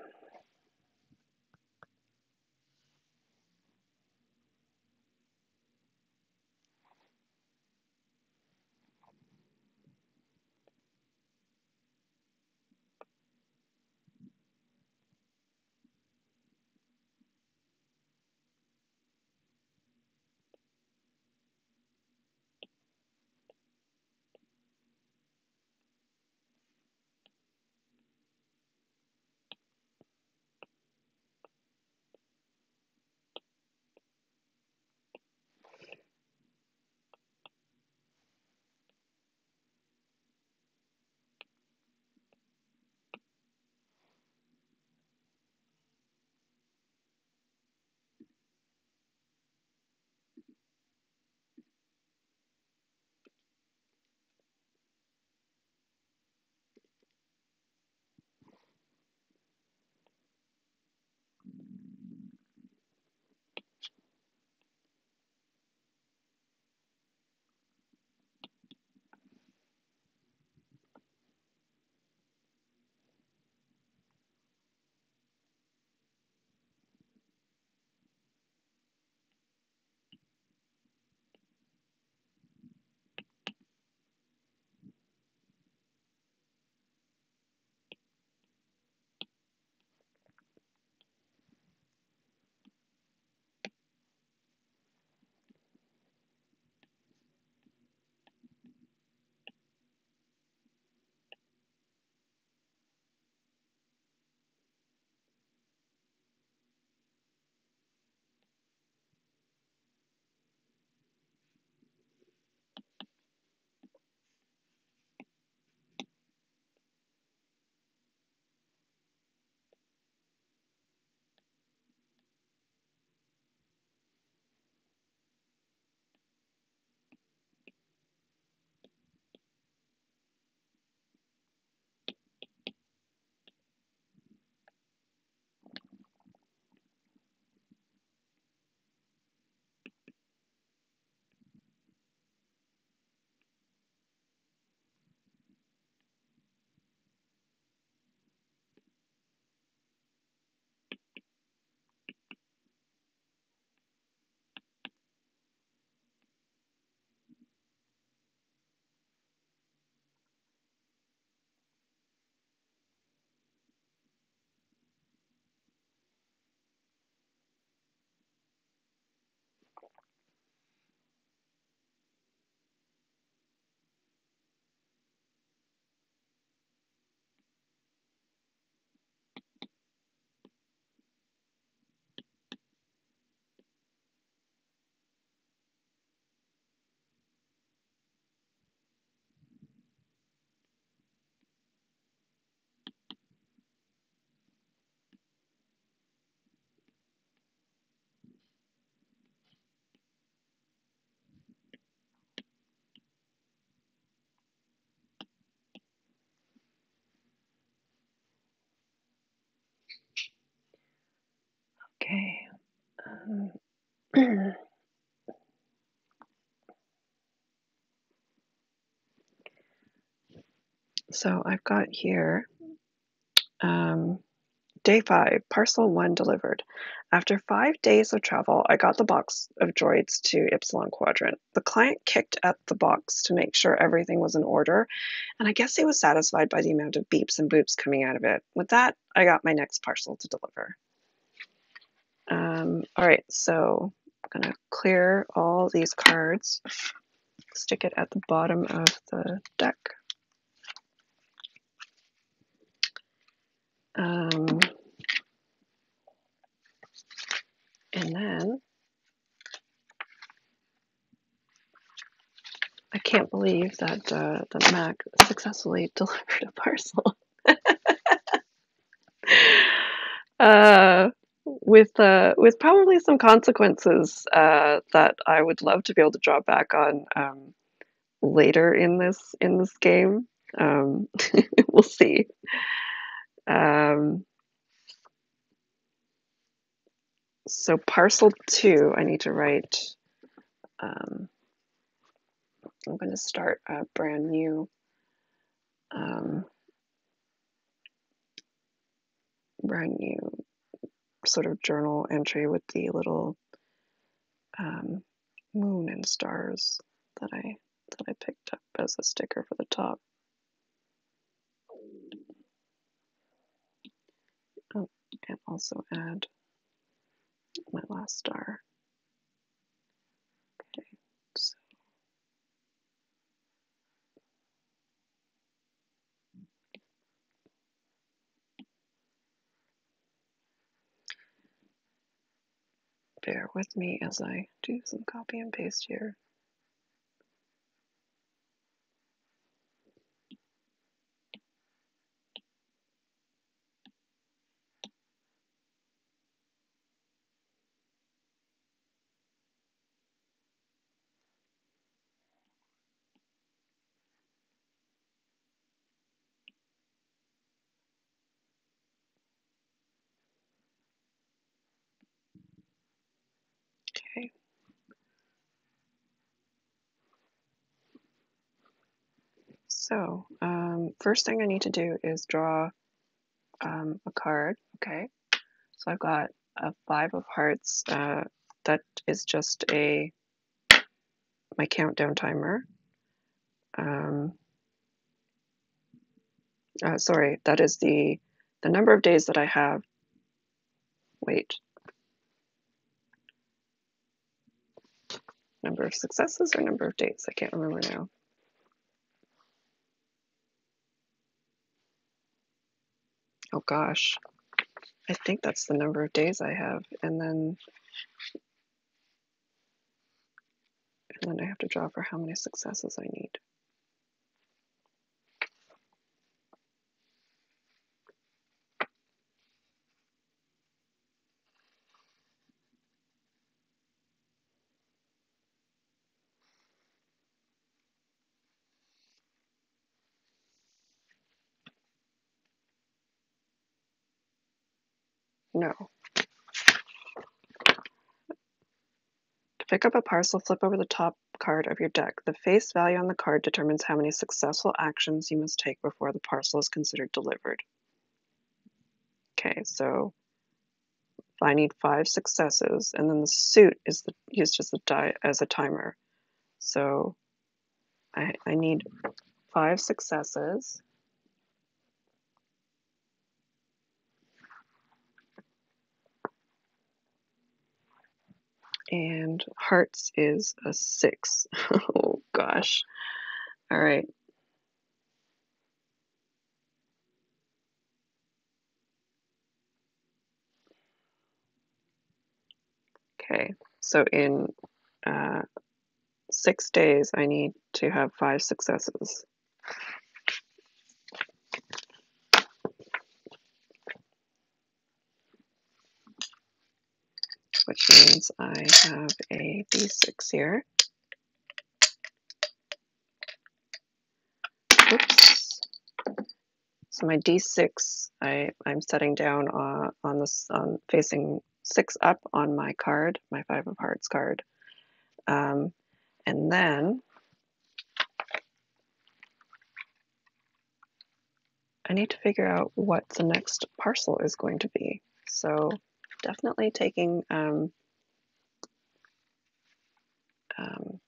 So I've got here day 5, parcel 1 delivered. After 5 days of travel, I got the box of droids to Ypsilon Quadrant. The client kicked at the box to make sure everything was in order, and I guess he was satisfied by the amount of beeps and boops coming out of it. With that, I got my next parcel to deliver. All right, so I'm going to clear all these cards, stick it at the bottom of the deck. And then I can't believe that that Mack successfully delivered a parcel. With probably some consequences that I would love to be able to draw back on later in this game. We'll see. So parcel 2, I need to write. I'm going to start a brand new sort of journal entry with the little moon and stars that I picked up as a sticker for the top. Oh, and also add my last star. Okay, so bear with me as I do some copy and paste here. Okay. So first thing I need to do is draw a card. Okay. So I've got a 5 of hearts. That is just my countdown timer. Sorry, that is the number of days that I have. Wait. Number of successes or number of days? I can't remember now. Oh gosh. I think that's the number of days I have, and then I have to draw for how many successes I need. No. To pick up a parcel, flip over the top card of your deck. The face value on the card determines how many successful actions you must take before the parcel is considered delivered. Okay, so I need 5 successes, and then the suit is used as a timer. So I need 5 successes. And hearts is a 6. Oh gosh. All right. Okay. So in 6 days, I need to have 5 successes. Which means I have a D6 here. Oops. So my D6, I'm setting down on this facing 6 up on my card, my 5 of hearts card. And then I need to figure out what the next parcel is going to be. So definitely taking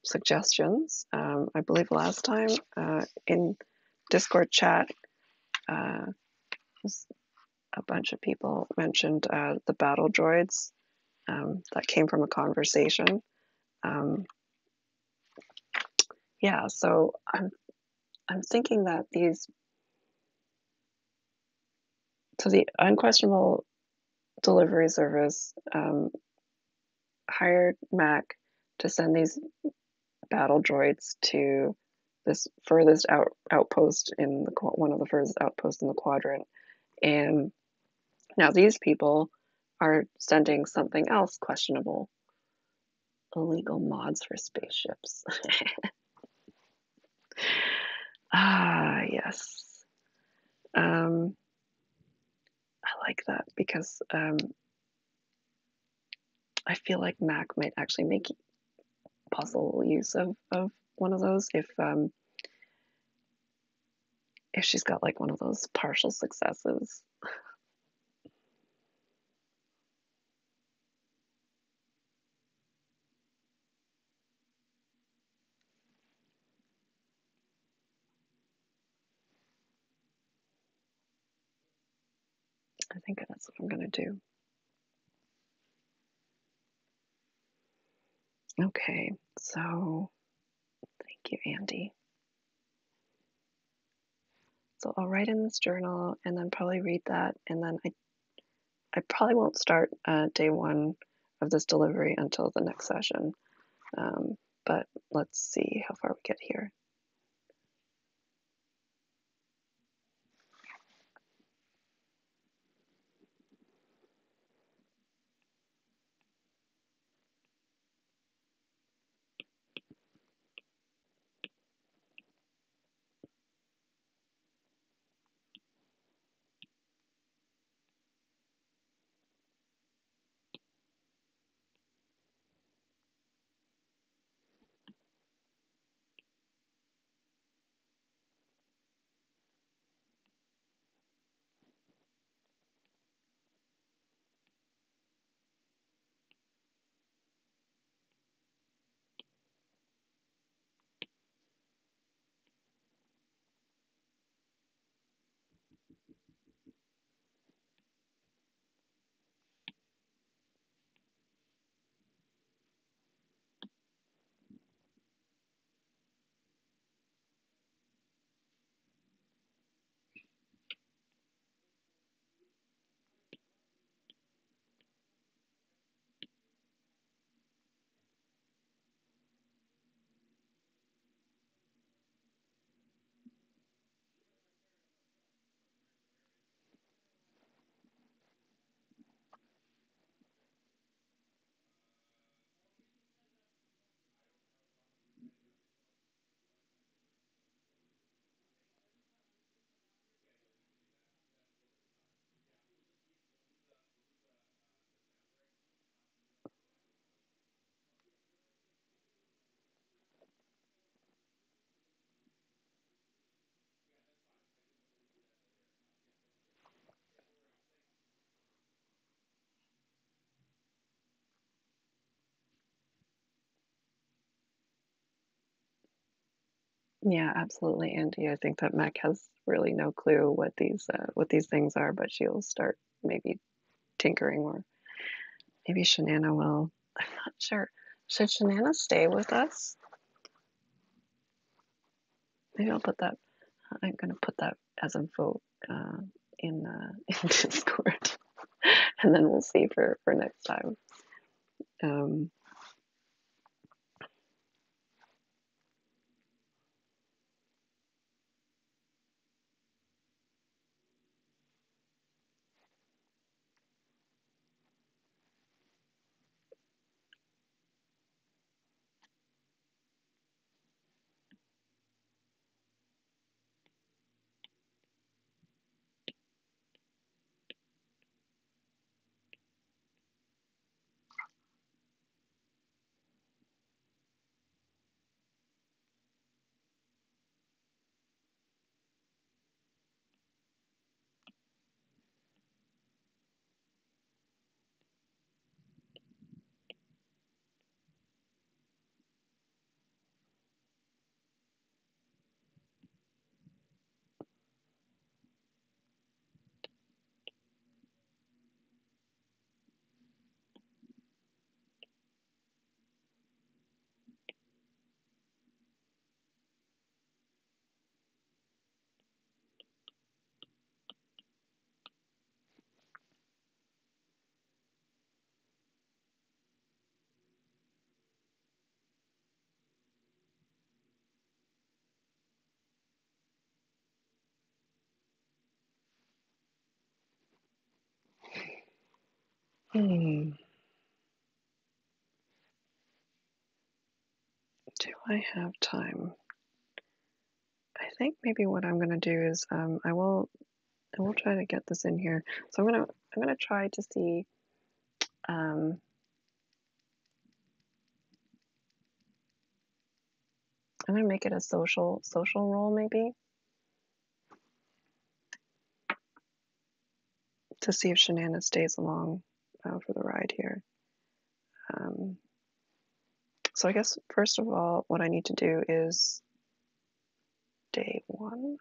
suggestions. I believe last time in Discord chat, a bunch of people mentioned the battle droids that came from a conversation. Yeah, so I'm thinking that the Unquestionable Delivery Service hired Mack to send these battle droids to this furthest outpost in one of the furthest outposts in the quadrant, and now these people are sending something else questionable: illegal mods for spaceships. Yes. I like that because I feel like Mac might actually make possible use of one of those if she's got like one of those partial successes. I think that's what I'm gonna do. Okay, so thank you, Andy. So I'll write in this journal and then probably read that, and then I probably won't start day 1 of this delivery until the next session. But let's see how far we get here. Yeah, absolutely, Andy. I think that Mac has really no clue what these things are, but she'll start maybe tinkering, or maybe Shanana will. I'm not sure. Should Shanana stay with us? Maybe I'll put that. I'm going to put that as a vote in in Discord, and then we'll see for next time. Do I have time? I think maybe what I'm gonna do is I will try to get this in here. So I'm gonna try to see. Um, I'm gonna make it a social role maybe to see if Shanana stays along for the ride here. Um, so I guess first of all, what I need to do is day 1.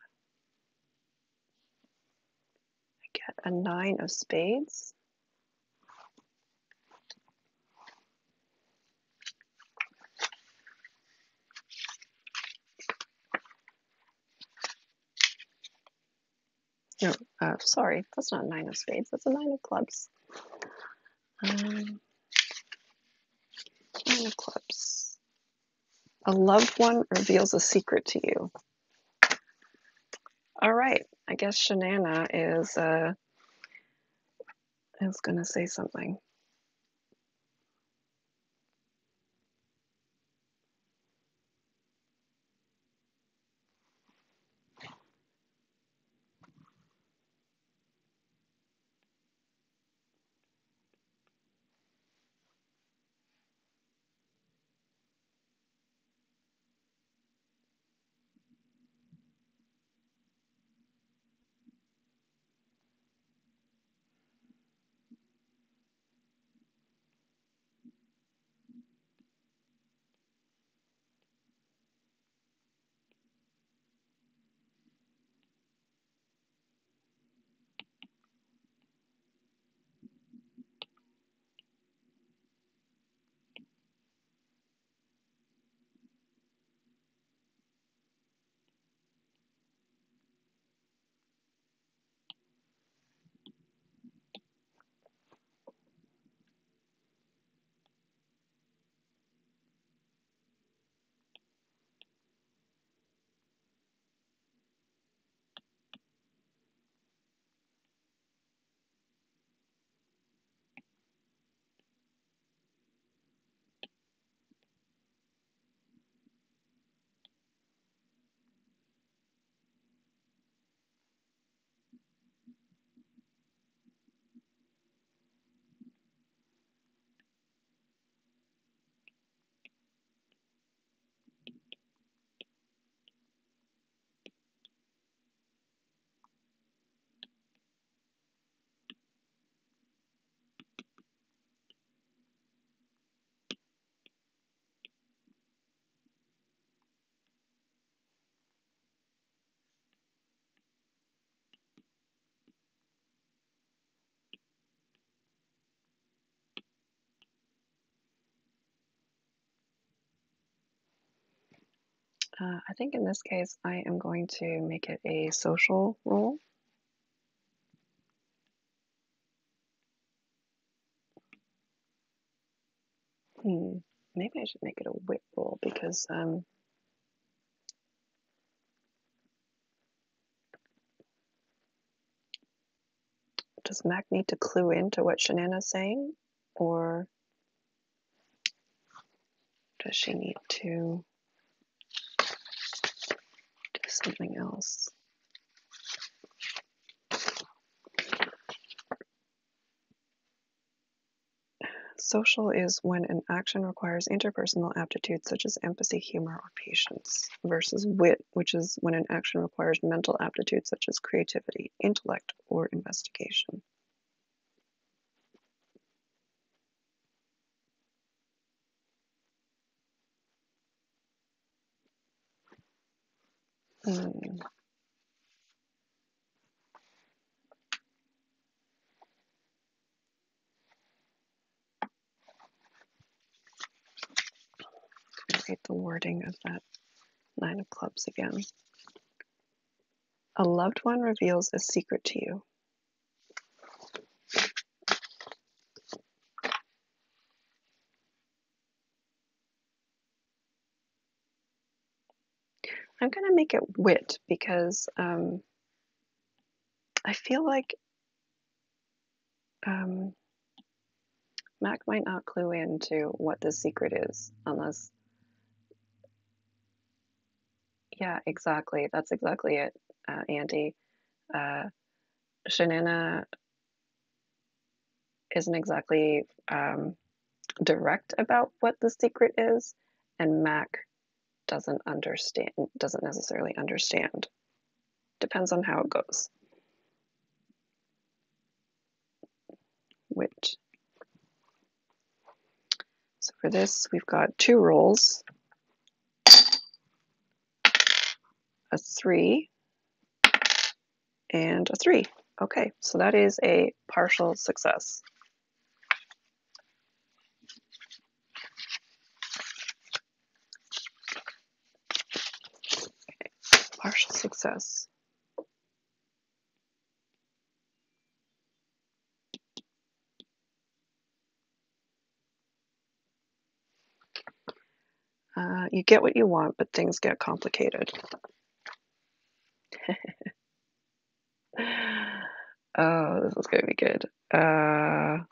I get a 9 of spades. No, sorry, that's not a 9 of spades. That's a 9 of clubs. 9 of clubs. A loved one reveals a secret to you. All right, I guess Shanana is gonna say something. I think in this case, I am going to make it a social role. Maybe I should make it a wit role because does Mac need to clue into what Shanana's saying, or does she need to do something else? Social is when an action requires interpersonal aptitudes such as empathy, humor, or patience, versus wit, which is when an action requires mental aptitudes such as creativity, intellect, or investigation. Read the wording of that 9 of clubs again. A loved one reveals a secret to you. I'm going to make it wit because I feel like Mac might not clue into what the secret is unless, yeah, exactly. That's exactly it, Andy. Uh, Shanana isn't exactly direct about what the secret is, and Mac doesn't necessarily understand. Depends on how it goes. Which, so for this, we've got two rolls, a 3 and a 3. Okay, so that is a partial success. Partial success. You get what you want, but things get complicated. Oh, this is going to be good. All right.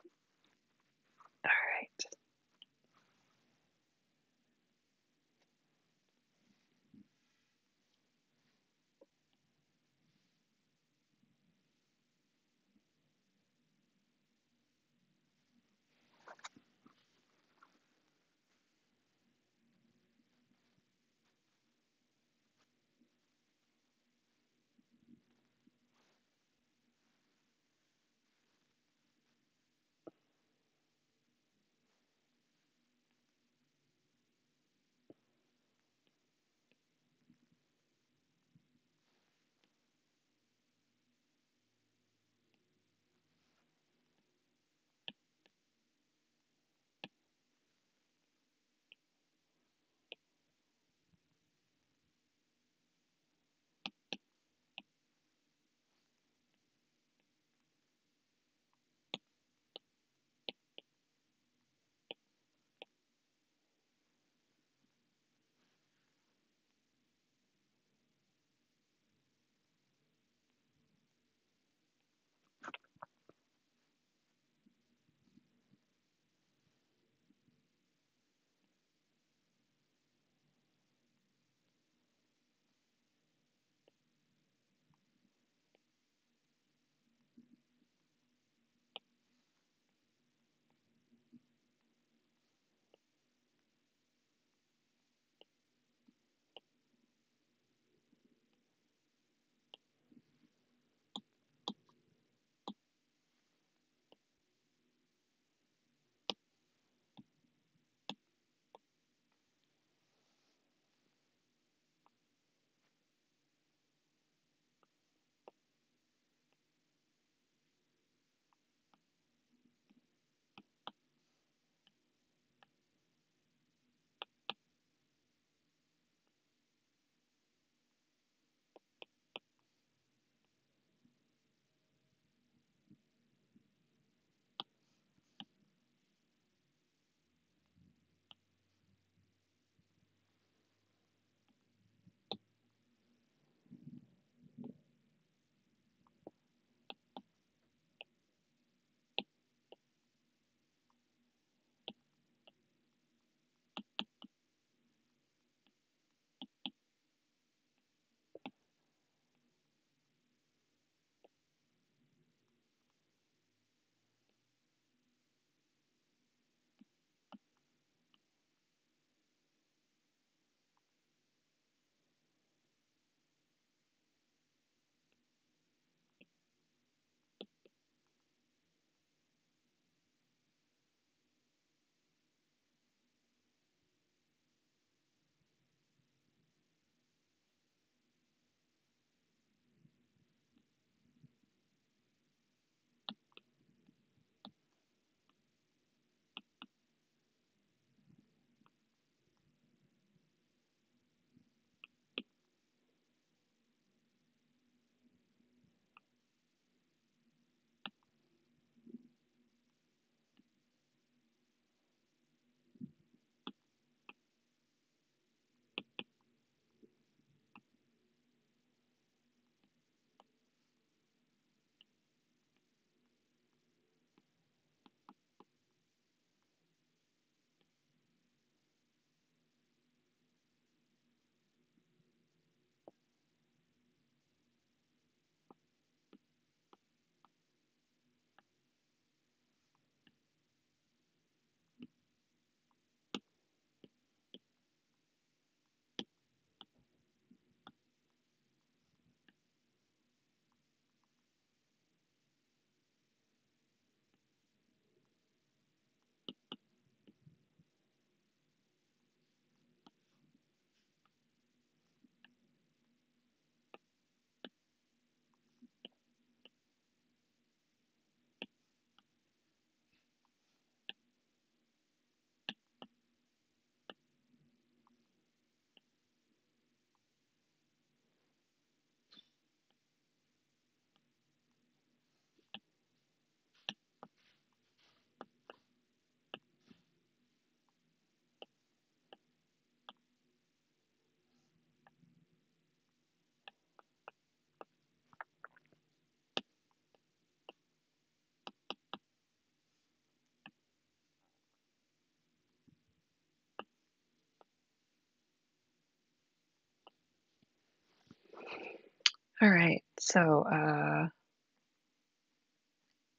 All right, so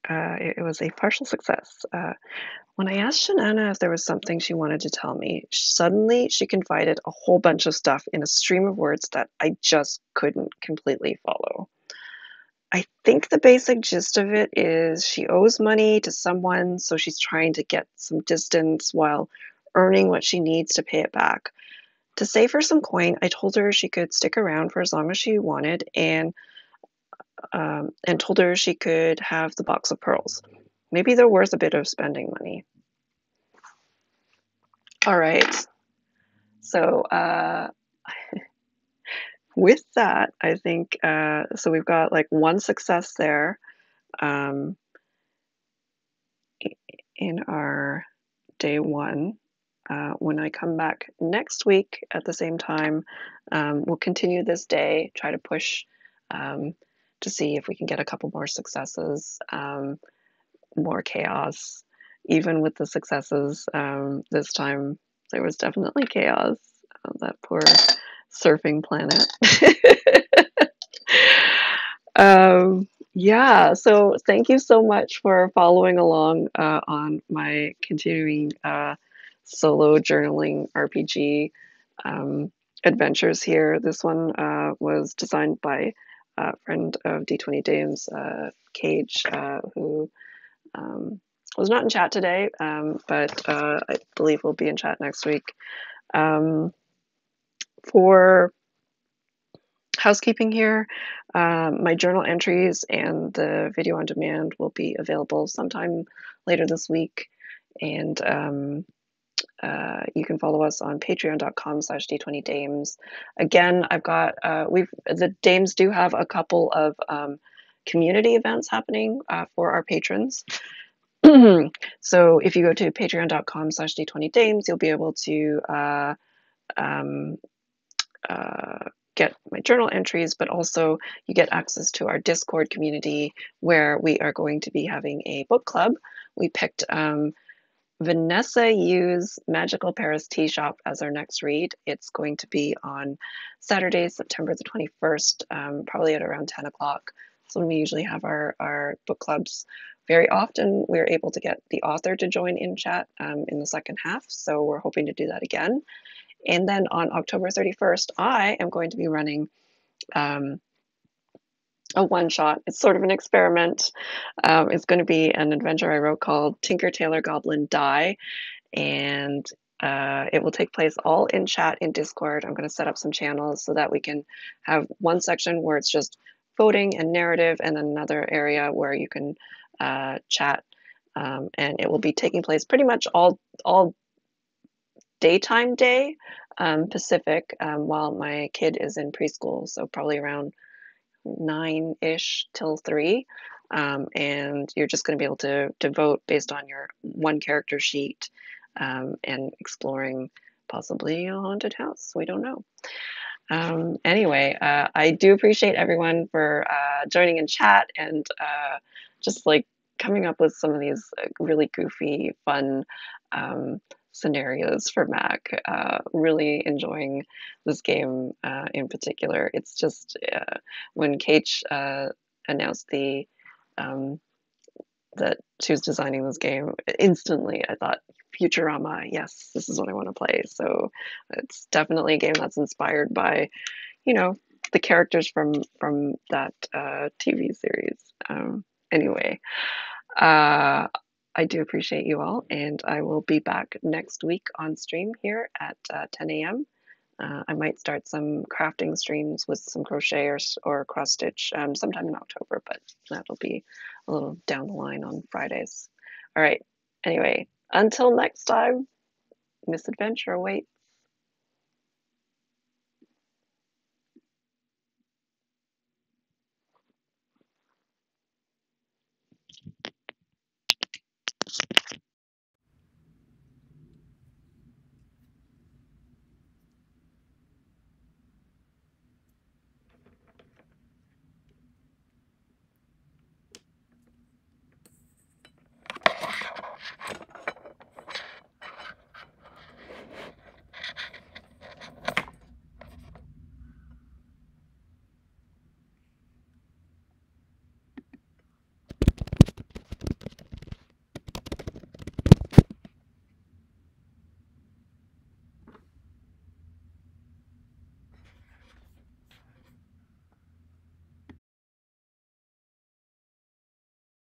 it was a partial success. When I asked Shanana if there was something she wanted to tell me, suddenly she confided a whole bunch of stuff in a stream of words that I just couldn't completely follow. I think the basic gist of it is she owes money to someone, so she's trying to get some distance while earning what she needs to pay it back. To save her some coin, I told her she could stick around for as long as she wanted, and told her she could have the box of pearls. Maybe they're worth a bit of spending money. All right. So with that, I think so. We've got like one success there um, in our day one. When I come back next week at the same time, we'll continue this day, try to push um, to see if we can get a couple more successes, more chaos. Even with the successes, this time there was definitely chaos. That poor surfing planet. Yeah, so thank you so much for following along on my continuing solo journaling RPG adventures here. This one was designed by a friend of D20 Dames, Cage, who was not in chat today, but I believe will be in chat next week. For housekeeping here, my journal entries and the video on demand will be available sometime later this week. And you can follow us on patreon.com/d20dames. Again, I've got, the Dames do have a couple of community events happening for our patrons. So if you go to patreon.com/d20dames, you'll be able to um, get my journal entries, but also you get access to our Discord community where we are going to be having a book club. We picked Vanessa Yu's Magical Paris Tea Shop as our next read. It's going to be on Saturday, September the 21st, probably at around 10 o'clock. So when we usually have our book clubs, very often we're able to get the author to join in chat in the second half. So we're hoping to do that again. And then on October 31st, I am going to be running a one-shot. It's sort of an experiment. It's going to be an adventure I wrote called Tinker Tailor Goblin Die, and it will take place all in chat in Discord. I'm going to set up some channels so that we can have one section where it's just voting and narrative, and then another area where you can chat. And it will be taking place pretty much all daytime day Pacific, while my kid is in preschool, so probably around 9-ish till 3. And you're just going to be able to vote based on your one character sheet, and exploring possibly a haunted house. We don't know. Anyway, I do appreciate everyone for joining in chat and just like coming up with some of these really goofy, fun scenarios for Mac. Really enjoying this game in particular. It's just when Kate announced that she was designing this game, instantly I thought, Futurama, yes, this is what I want to play. So it's definitely a game that's inspired by, you know, the characters from that TV series. Anyway, I do appreciate you all, and I will be back next week on stream here at 10 a.m. I might start some crafting streams with some crochet or cross stitch sometime in October, but that'll be a little down the line on Fridays. All right. Anyway, until next time, misadventure awaits.